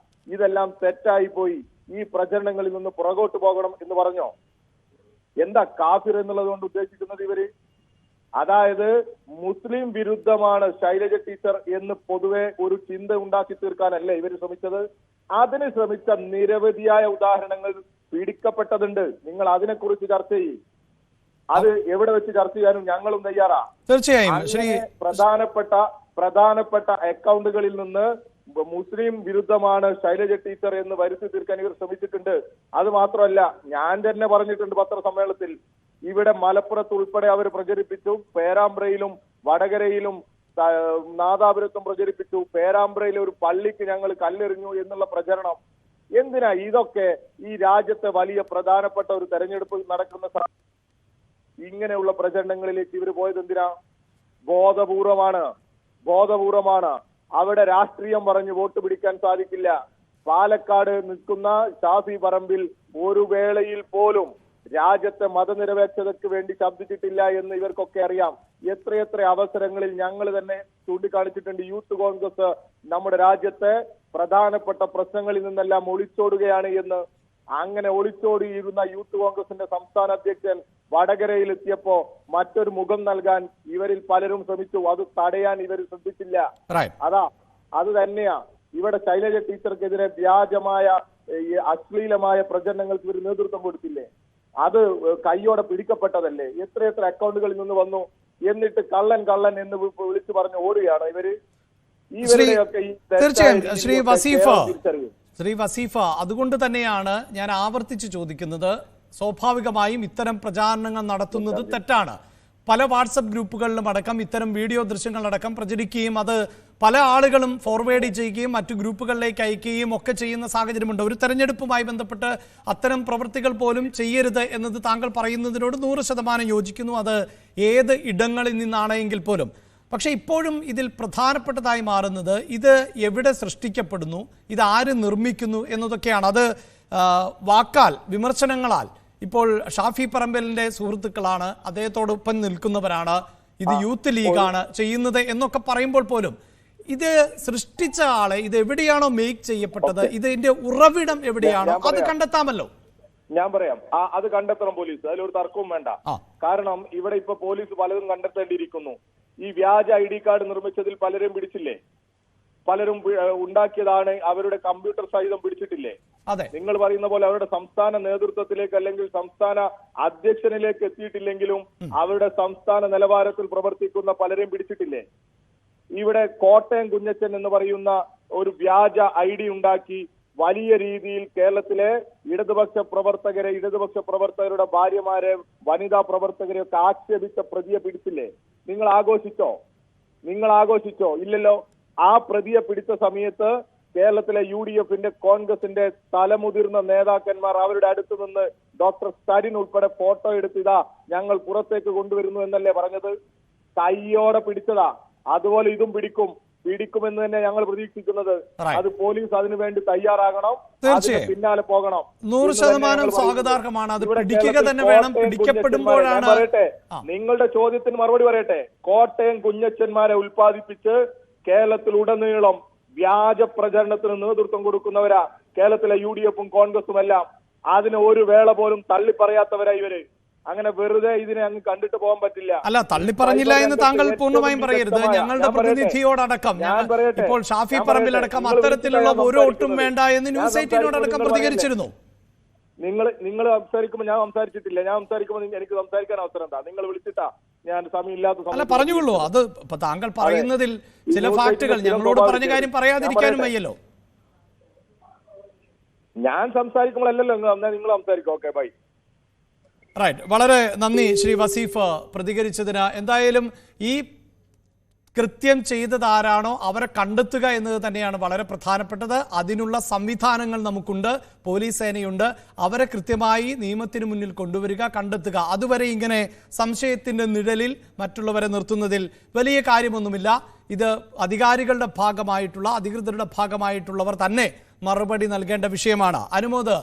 ഇതെല്ലാം തെറ്റായി പോയി, ഈ പ്രചരണങ്ങളിൽ നിന്ന് പുറകോട്ട് പോകണം എന്ന് പറഞ്ഞോ? എന്താ കാഫിർ എന്നുള്ളത് കൊണ്ട് ഉദ്ദേശിക്കുന്നത് ഇവര്? അതായത് മുസ്ലിം വിരുദ്ധമാണ് ശൈലജ ടീച്ചർ എന്ന് പൊതുവെ ഒരു ചിന്ത ഉണ്ടാക്കി തീർക്കാനല്ലേ ഇവർ ശ്രമിച്ചത്? അതിന് ശ്രമിച്ച നിരവധിയായ ഉദാഹരണങ്ങൾ പിടിക്കപ്പെട്ടതുണ്ട്. നിങ്ങൾ അതിനെക്കുറിച്ച് ചർച്ച ചെയ്യും. അത് എവിടെ വെച്ച് ചർച്ച ചെയ്യാനും ഞങ്ങളും തയ്യാറാ. തീർച്ചയായും. പ്രധാനപ്പെട്ട അക്കൗണ്ടുകളിൽ നിന്ന് മുസ്ലിം വിരുദ്ധമാണ് ശൈലജ ടീച്ചർ എന്ന് വരുത്തി തീർക്കാൻ ഇവർ ശ്രമിച്ചിട്ടുണ്ട്. അത് മാത്രമല്ല, ഞാൻ തന്നെ പറഞ്ഞിട്ടുണ്ട് പത്രസമ്മേളനത്തിൽ, ഇവിടെ മലപ്പുറത്ത് ഉൾപ്പെടെ അവർ പ്രചരിപ്പിച്ചു, പേരാമ്പ്രയിലും വടകരയിലും നാദാപുരത്തും പ്രചരിപ്പിച്ചു, പേരാമ്പ്രയിലെ ഒരു പള്ളിക്ക് ഞങ്ങൾ കല്ലെറിഞ്ഞു എന്നുള്ള പ്രചരണം. എന്തിനാ ഇതൊക്കെ? ഈ രാജ്യത്തെ വലിയ പ്രധാനപ്പെട്ട ഒരു തെരഞ്ഞെടുപ്പ് നടക്കുന്ന ഇങ്ങനെയുള്ള പ്രചരണങ്ങളിലേക്ക് ഇവർ പോയത് എന്തിനാ? ബോധപൂർവമാണ്. അവിടെ രാഷ്ട്രീയം പറഞ്ഞ് വോട്ട് പിടിക്കാൻ സാധിക്കില്ല. പാലക്കാട് നിൽക്കുന്ന ഷാഫി പറമ്പിൽ ഒരു വേളയിൽ പോലും രാജ്യത്തെ മതനിരപേക്ഷതയ്ക്ക് വേണ്ടി ശബ്ദിച്ചിട്ടില്ല എന്ന് ഇവർക്കൊക്കെ അറിയാം. എത്രയെത്ര അവസരങ്ങളിൽ ഞങ്ങൾ തന്നെ ചൂണ്ടിക്കാണിച്ചിട്ടുണ്ട്. യൂത്ത് കോൺഗ്രസ് നമ്മുടെ രാജ്യത്തെ പ്രധാനപ്പെട്ട പ്രശ്നങ്ങളിൽ നിന്നെല്ലാം ഒളിച്ചോടുകയാണ് എന്ന്. അങ്ങനെ ഒളിച്ചോടിയിരുന്ന യൂത്ത് കോൺഗ്രസിന്റെ സംസ്ഥാന അധ്യക്ഷൻ വടകരയിൽ എത്തിയപ്പോ മറ്റൊരു മുഖം നൽകാൻ ഇവരിൽ പലരും ശ്രമിച്ചു. അത് തടയാൻ ഇവർ ശ്രദ്ധിച്ചില്ല. അത് തന്നെയാ ഇവിടെ ശൈലജ ടീച്ചർക്കെതിരെ വ്യാജമായ അശ്ലീലമായ പ്രചരണങ്ങൾക്ക് ഇവർ നേതൃത്വം കൊടുത്തില്ലേ? അത് കൈയോടെ പിടിക്കപ്പെട്ടതല്ലേ? എത്രയെത്ര അക്കൗണ്ടുകളിൽ നിന്ന് വന്നു. എന്നിട്ട് കള്ളൻ കള്ളൻ എന്ന് വിളിച്ചു പറഞ്ഞ് ഓടുകയാണ് ഇവര്. തീർച്ചയായും ശ്രീ വസീഫ, അതുകൊണ്ട് തന്നെയാണ് ഞാൻ ആവർത്തിച്ച് ചോദിക്കുന്നത്. സ്വാഭാവികമായും ഇത്തരം പ്രചാരണങ്ങൾ നടത്തുന്നത് തെറ്റാണ്. പല വാട്സപ്പ് ഗ്രൂപ്പുകളിലും അടക്കം ഇത്തരം വീഡിയോ ദൃശ്യങ്ങളടക്കം പ്രചരിക്കുകയും അത് പല ആളുകളും ഫോർവേഡ് ചെയ്യുകയും മറ്റു ഗ്രൂപ്പുകളിലേക്ക് അയക്കുകയും ഒക്കെ ചെയ്യുന്ന സാഹചര്യമുണ്ട്. ഒരു തെരഞ്ഞെടുപ്പുമായി ബന്ധപ്പെട്ട് അത്തരം പ്രവൃത്തികൾ പോലും ചെയ്യരുത് എന്നത് താങ്കൾ പറയുന്നതിനോട് 100% യോജിക്കുന്നു. അത് ഏത് ഇടങ്ങളിൽ നിന്നാണെങ്കിൽ പോലും. പക്ഷേ ഇപ്പോഴും ഇതിൽ പ്രധാനപ്പെട്ടതായി മാറുന്നത് ഇത് എവിടെ സൃഷ്ടിക്കപ്പെടുന്നു, ഇത് ആര് നിർമ്മിക്കുന്നു എന്നതൊക്കെയാണ്. അത് വാക്കാൽ വിമർശനങ്ങളാൽ ഇപ്പോൾ ഷാഫി പറമ്പലിന്റെ സുഹൃത്തുക്കളാണ്, അദ്ദേഹത്തോടൊപ്പം നിൽക്കുന്നവരാണ്, ഇത് യൂത്ത് ലീഗാണ് ചെയ്യുന്നത് എന്നൊക്കെ പറയുമ്പോൾ പോലും ഇത് സൃഷ്ടിച്ച ആളെ, ഇത് എവിടെയാണോ മേക്ക് ചെയ്യപ്പെട്ടത്, ഇതിന്റെ ഉറവിടം എവിടെയാണോ അത് കണ്ടെത്താമല്ലോ. ഞാൻ പറയാം, അത് കണ്ടെത്തണം പോലീസ്, അതിലൊരു തർക്കവും വേണ്ട. കാരണം ഇവിടെ ഇപ്പൊ പോലീസ് പലതും കണ്ടെത്തേണ്ടിയിരിക്കുന്നു. ഈ വ്യാജ ID കാർഡ് നിർമ്മിച്ചതിൽ പലരും പിടിച്ചില്ലേ? പലരും ഉണ്ടാക്കിയതാണ്, അവരുടെ കമ്പ്യൂട്ടർ സഹിതം പിടിച്ചിട്ടില്ലേ? നിങ്ങൾ പറയുന്ന പോലെ അവരുടെ സംസ്ഥാന നേതൃത്വത്തിലേക്ക് അല്ലെങ്കിൽ സംസ്ഥാന അധ്യക്ഷനിലേക്ക് എത്തിയിട്ടില്ലെങ്കിലും അവരുടെ സംസ്ഥാന നിലവാരത്തിൽ പ്രവർത്തിക്കുന്ന പലരെയും പിടിച്ചിട്ടില്ലേ? ഇവിടെ കോട്ടയം കുഞ്ഞച്ചൻ എന്ന് പറയുന്ന ഒരു വ്യാജ ID ഉണ്ടാക്കി വലിയ രീതിയിൽ കേരളത്തിലെ ഇടതുപക്ഷ പ്രവർത്തകരുടെ ഭാര്യമാരെ, വനിതാ പ്രവർത്തകരെ ഒക്കെ ആക്ഷേപിച്ച പ്രതിയെ പിടിച്ചില്ലേ? നിങ്ങൾ ആഘോഷിച്ചോ? ഇല്ലല്ലോ. ആ പ്രതിയെ പിടിച്ച സമയത്ത് കേരളത്തിലെ UDF-ന്റെ കോൺഗ്രസിന്റെ തലമുതിർന്ന നേതാക്കന്മാർ അവരുടെ അടുത്ത് നിന്ന് ഡോക്ടർ സ്റ്റാലിൻ ഉൾപ്പെടെ ഫോട്ടോ എടുത്തിതാ ഞങ്ങൾ പുറത്തേക്ക് കൊണ്ടുവരുന്നു എന്നല്ലേ പറഞ്ഞത്? കയ്യോടെ പിടിച്ചതാ. അതുപോലെ ഇതും പിടിക്കുമെന്ന് തന്നെ ഞങ്ങൾ പ്രതീക്ഷിക്കുന്നത്. അത് പോലീസ് അതിനുവേണ്ടി തയ്യാറാകണം, പിന്നാലെ പോകണം. 100% സ്വാഗതാർഹമാണ്. അത് പിടിക്കുക തന്നെ വേണം. പിടിക്കപ്പെടുമ്പോഴാണ്. പറയട്ടെ, നിങ്ങളുടെ ചോദ്യത്തിന് മറുപടി പറയട്ടെ. കോട്ടയം കുഞ്ഞച്ചന്മാരെ ഉൽപ്പാദിപ്പിച്ച് കേരളത്തിൽ ഉടനീളം വ്യാജ പ്രചരണത്തിന് നേതൃത്വം കൊടുക്കുന്നവരാ കേരളത്തിലെ UDF-ഉം കോൺഗ്രസും എല്ലാം. അതിന് ഒരു വേള പോലും തള്ളി പറയാത്തവരാ ഇവര്. അങ്ങനെ വെറുതെ ഇതിനെ അങ്ങ് കണ്ടിട്ട് പോകാൻ പറ്റില്ല. അല്ല, തള്ളി പറഞ്ഞില്ല എന്ന് താങ്കൾ പൂർണ്ണമായും പറയരുത്. ഞങ്ങളുടെ പ്രതിനിധിയോടക്കം, ഇപ്പോൾ ഷാഫി പറമ്പിലടക്കം അത്തരത്തിലുള്ള ഒരു ഒട്ടും വേണ്ട എന്ന് ന്യൂസ് 18-നോടക്കം പ്രതികരിച്ചിരുന്നു. നിങ്ങൾ സംസാരിക്കുമ്പോൾ ഞാൻ സംസാരിച്ചിട്ടില്ല. ഞാൻ സംസാരിക്കുമ്പോൾ എനിക്ക് സംസാരിക്കാൻ അവസരം എന്താ? നിങ്ങൾ വിളിച്ചിട്ടാ ഞാൻ സമയമില്ലാത്ത അല്ല പറഞ്ഞുകൊള്ളൂ. അത് ഇപ്പൊ താങ്കൾ പറയുന്നതിൽ ചില ഫാക്ടുകൾ ഞങ്ങളോട് പറഞ്ഞ കാര്യം പറയാതിരിക്കാനും വയ്യല്ലോ. ഞാൻ സംസാരിക്കുമ്പോഴല്ലോ നിങ്ങൾ സംസാരിക്കും. Okay, by. റൈറ്റ്, വളരെ നന്ദി ശ്രീ വസീഫ് പ്രതികരിച്ചതിന്. എന്തായാലും ഈ കൃത്യം ചെയ്തതാരാണോ അവരെ കണ്ടെത്തുക എന്നത് തന്നെയാണ് വളരെ പ്രധാനപ്പെട്ടത്. അതിനുള്ള സംവിധാനങ്ങൾ നമുക്കുണ്ട്, പോലീസ് സേനയുണ്ട്. അവരെ കൃത്യമായി നിയമത്തിന് മുന്നിൽ കൊണ്ടുവരിക, കണ്ടെത്തുക. അതുവരെ ഇങ്ങനെ സംശയത്തിന്റെ നിഴലിൽ മറ്റുള്ളവരെ നിർത്തുന്നതിൽ വലിയ കാര്യമൊന്നുമില്ല. ഇത് അധികാരികളുടെ ഭാഗമായിട്ടുള്ള, അധികൃതരുടെ ഭാഗമായിട്ടുള്ളവർ തന്നെ മറുപടി നൽകേണ്ട വിഷയമാണ്. അനുമോദ്,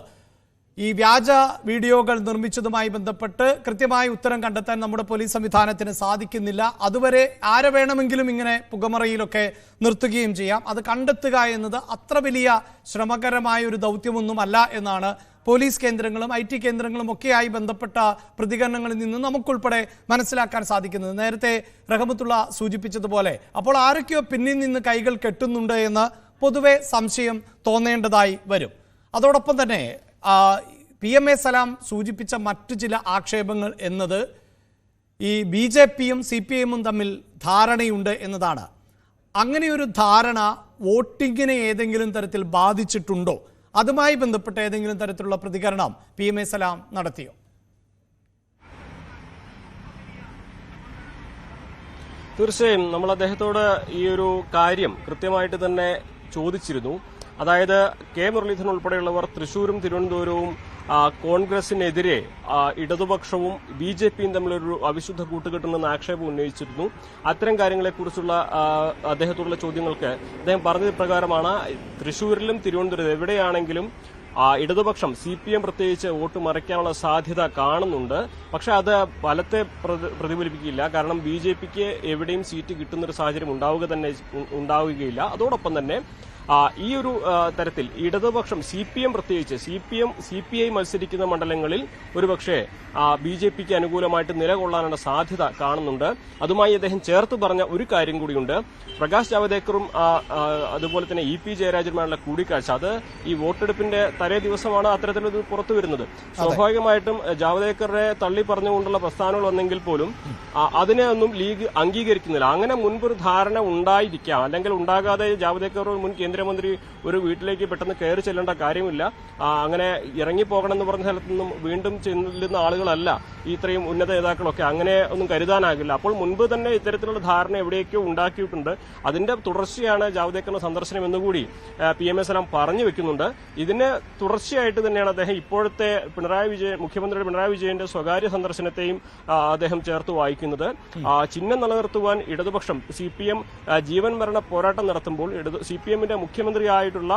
ഈ വ്യാജ വീഡിയോകൾ നിർമ്മിച്ചതുമായി ബന്ധപ്പെട്ട് കൃത്യമായ ഉത്തരം കണ്ടെത്താൻ നമ്മുടെ പോലീസ് സംവിധാനത്തിന് സാധിക്കുന്നില്ല. അതുവരെ ആരെ വേണമെങ്കിലും ഇങ്ങനെ പുകമറയിലൊക്കെ നിർത്തുകയും ചെയ്യാം. അത് കണ്ടെത്തുക എന്നത് അത്ര വലിയ ശ്രമകരമായ ഒരു ദൗത്യമൊന്നുമല്ല എന്നാണ് പോലീസ് കേന്ദ്രങ്ങളും IT കേന്ദ്രങ്ങളും ഒക്കെയായി ബന്ധപ്പെട്ട പ്രതികരണങ്ങളിൽ നിന്ന് നമുക്കുൾപ്പെടെ മനസ്സിലാക്കാൻ സാധിക്കുന്നത്. നേരത്തെ റഹമത്തുള്ള സൂചിപ്പിച്ചതുപോലെ അപ്പോൾ ആരൊക്കെയോ പിന്നിൽ നിന്ന് കൈകൾ കെട്ടുന്നുണ്ട് എന്ന് പൊതുവെ സംശയം തോന്നേണ്ടതായി വരും. അതോടൊപ്പം തന്നെ PMA സലാം സൂചിപ്പിച്ച മറ്റു ചില ആക്ഷേപങ്ങൾ എന്നത് ഈ BJP-യും CPI-യും തമ്മിൽ ധാരണയുണ്ട് എന്നതാണ്. അങ്ങനെയൊരു ധാരണ വോട്ടിങ്ങിനെ ഏതെങ്കിലും തരത്തിൽ ബാധിച്ചിട്ടുണ്ടോ? അതുമായി ബന്ധപ്പെട്ട ഏതെങ്കിലും തരത്തിലുള്ള പ്രതികരണം PMA സലാം നടത്തിയോ? തീർച്ചയായും നമ്മൾ അദ്ദേഹത്തോട് ഈ ഒരു കാര്യം കൃത്യമായിട്ട് തന്നെ ചോദിച്ചിരുന്നു. അതായത് കെ മുരളീധരൻ ഉൾപ്പെടെയുള്ളവർ തൃശൂരും തിരുവനന്തപുരവും കോൺഗ്രസിനെതിരെ ഇടതുപക്ഷവും BJP-യും തമ്മിലൊരു അവിശുദ്ധ കൂട്ടുകെട്ടുണ്ടെന്ന് ആക്ഷേപം ഉന്നയിച്ചിരുന്നു. അത്തരം കാര്യങ്ങളെക്കുറിച്ചുള്ള അദ്ദേഹത്തോടുള്ള ചോദ്യങ്ങൾക്ക് അദ്ദേഹം പറഞ്ഞത് പ്രകാരമാണ് തൃശൂരിലും തിരുവനന്തപുരത്തും എവിടെയാണെങ്കിലും ഇടതുപക്ഷം CPM പ്രത്യേകിച്ച് വോട്ട് മറിക്കാനുള്ള സാധ്യത കാണുന്നുണ്ട്. പക്ഷെ അത് ഫലത്തെ പ്രതിഫലിപ്പിക്കില്ല. കാരണം BJP-ക്ക് എവിടെയും സീറ്റ് കിട്ടുന്നൊരു സാഹചര്യം ഉണ്ടാവുകയില്ല. അതോടൊപ്പം തന്നെ ഈ ഒരു തരത്തിൽ ഇടതുപക്ഷം CPM പ്രത്യേകിച്ച് CPI മത്സരിക്കുന്ന മണ്ഡലങ്ങളിൽ ഒരുപക്ഷെ BJPക്ക് അനുകൂലമായിട്ട് നിലകൊള്ളാനുള്ള സാധ്യത കാണുന്നുണ്ട്. അതുമായി അദ്ദേഹം ചേർത്ത് പറഞ്ഞ ഒരു കാര്യം കൂടിയുണ്ട്. പ്രകാശ് ജാവദേക്കറും അതുപോലെ തന്നെ EP ജയരാജനുമായുള്ള കൂടിക്കാഴ്ച, അത് ഈ വോട്ടെടുപ്പിന്റെ തലേ ദിവസമാണ് അത്തരത്തിലൊരു പുറത്തു വരുന്നത്. സ്വാഭാവികമായിട്ടും ജാവദേക്കറെ തള്ളി പറഞ്ഞുകൊണ്ടുള്ള പ്രസ്ഥാനങ്ങൾ വന്നെങ്കിൽ പോലും അതിനെ ഒന്നും ലീഗ് അംഗീകരിക്കുന്നില്ല. അങ്ങനെ മുൻപൊരു ധാരണ ഉണ്ടായിരിക്കാം, അല്ലെങ്കിൽ ഉണ്ടാകാതെ ജാവദേക്കർ മുൻ കേന്ദ്രമന്ത്രി ഒരു വീട്ടിലേക്ക് പെട്ടെന്ന് കയറി ചെല്ലേണ്ട കാര്യമില്ല. അങ്ങനെ ഇറങ്ങിപ്പോകണമെന്ന് പറഞ്ഞ സ്ഥലത്ത് നിന്നും വീണ്ടും ചെല്ലുന്ന ആളുകളല്ല ഇത്രയും ഉന്നത നേതാക്കളൊക്കെ, അങ്ങനെ ഒന്നും കരുതാനാകില്ല. അപ്പോൾ മുൻപ് തന്നെ ഇത്തരത്തിലുള്ള ധാരണ എവിടെയൊക്കെയോ ഉണ്ടാക്കിയിട്ടുണ്ട്. അതിന്റെ തുടർച്ചയാണ് ജാവദേക്കറിന്റെ സന്ദർശനം എന്നുകൂടി PMA സലാം പറഞ്ഞു വെക്കുന്നുണ്ട്. ഇതിന് തുടർച്ചയായിട്ട് തന്നെയാണ് അദ്ദേഹം ഇപ്പോഴത്തെ മുഖ്യമന്ത്രി പിണറായി വിജയന്റെ സ്വകാര്യ സന്ദർശനത്തെയും അദ്ദേഹം ചേർത്ത് വായിക്കുന്നത്. ചിഹ്നം നിലനിർത്തുവാൻ ഇടതുപക്ഷം CPM ജീവൻ മരണ പോരാട്ടം നടത്തുമ്പോൾ CPMന്റെ മുഖ്യമന്ത്രിയായിട്ടുള്ള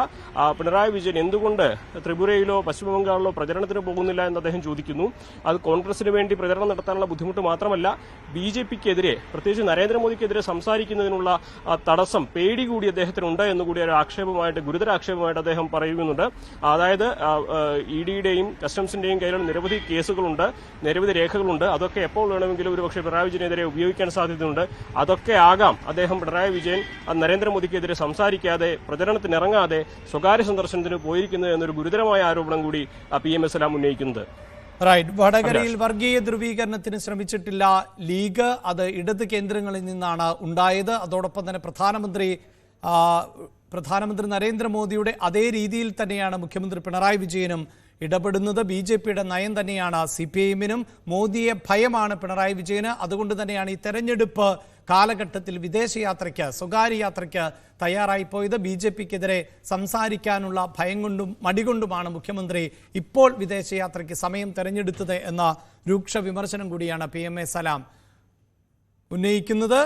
പിണറായി വിജയൻ എന്തുകൊണ്ട് ത്രിപുരയിലോ പശ്ചിമബംഗാളിലോ പ്രചരണത്തിന് പോകുന്നില്ല എന്ന് അദ്ദേഹം ചോദിക്കുന്നു. അത് കോൺഗ്രസിന് വേണ്ടി പ്രചരണം നടത്താനുള്ള ബുദ്ധിമുട്ട് മാത്രമല്ല, BJPക്കെതിരെ പ്രത്യേകിച്ച് നരേന്ദ്രമോദിക്കെതിരെ സംസാരിക്കുന്നതിനുള്ള തടസ്സം, പേടി കൂടി അദ്ദേഹത്തിനുണ്ട് എന്നുകൂടി ഒരു ആക്ഷേപമായിട്ട്, ഗുരുതര ആക്ഷേപമായിട്ട് അദ്ദേഹം പറയുന്നുണ്ട്. അതായത് EDയുടെയും കസ്റ്റംസിന്റെയും കയ്യിലുള്ള നിരവധി കേസുകളുണ്ട്, നിരവധി രേഖകളുണ്ട്. അതൊക്കെ എപ്പോൾ വേണമെങ്കിലും ഒരുപക്ഷെ പിണറായി വിജയനെതിരെ ഉപയോഗിക്കാൻ സാധ്യതയുണ്ട്. അതൊക്കെ ആകാം അദ്ദേഹം പിണറായി വിജയൻ നരേന്ദ്രമോദിക്കെതിരെ സംസാരിക്കാതെ, പ്രചരണത്തിനിറങ്ങാതെ സ്വകാര്യ സന്ദർശനത്തിന് പോയിരിക്കുന്നത് എന്നൊരു ഗുരുതരമായ ആരോപണം കൂടി PMA സലാം ഉന്നയിക്കുന്നത്. റൈറ്റ്. വടകരയിൽ വർഗീയ ധ്രുവീകരണത്തിന് ശ്രമിച്ചിട്ടില്ല ലീഗ്, അത് ഇടത് കേന്ദ്രങ്ങളിൽ നിന്നാണ് ഉണ്ടായത്. അതോടൊപ്പം തന്നെ പ്രധാനമന്ത്രി നരേന്ദ്രമോദിയുടെ അതേ രീതിയിൽ തന്നെയാണ് മുഖ്യമന്ത്രി പിണറായി വിജയനും ഇടപെടുന്നത്. BJPയുടെ നയം തന്നെയാണ് CPIMനും. മോദിയെ ഭയമാണ് പിണറായി വിജയന്. അതുകൊണ്ട് തന്നെയാണ് ഈ തെരഞ്ഞെടുപ്പ് കാലഘട്ടത്തിൽ വിദേശയാത്രയ്ക്ക്, സ്വകാര്യ യാത്രയ്ക്ക് തയ്യാറായി പോയത്. BJPക്കെതിരെ സംസാരിക്കാനുള്ള ഭയം കൊണ്ടും മടികൊണ്ടുമാണ് മുഖ്യമന്ത്രി ഇപ്പോൾ വിദേശയാത്രയ്ക്ക് സമയം തെരഞ്ഞെടുത്തത് എന്ന രൂക്ഷ വിമർശനം കൂടിയാണ് PMA സലാം ഉന്നയിക്കുന്നത്.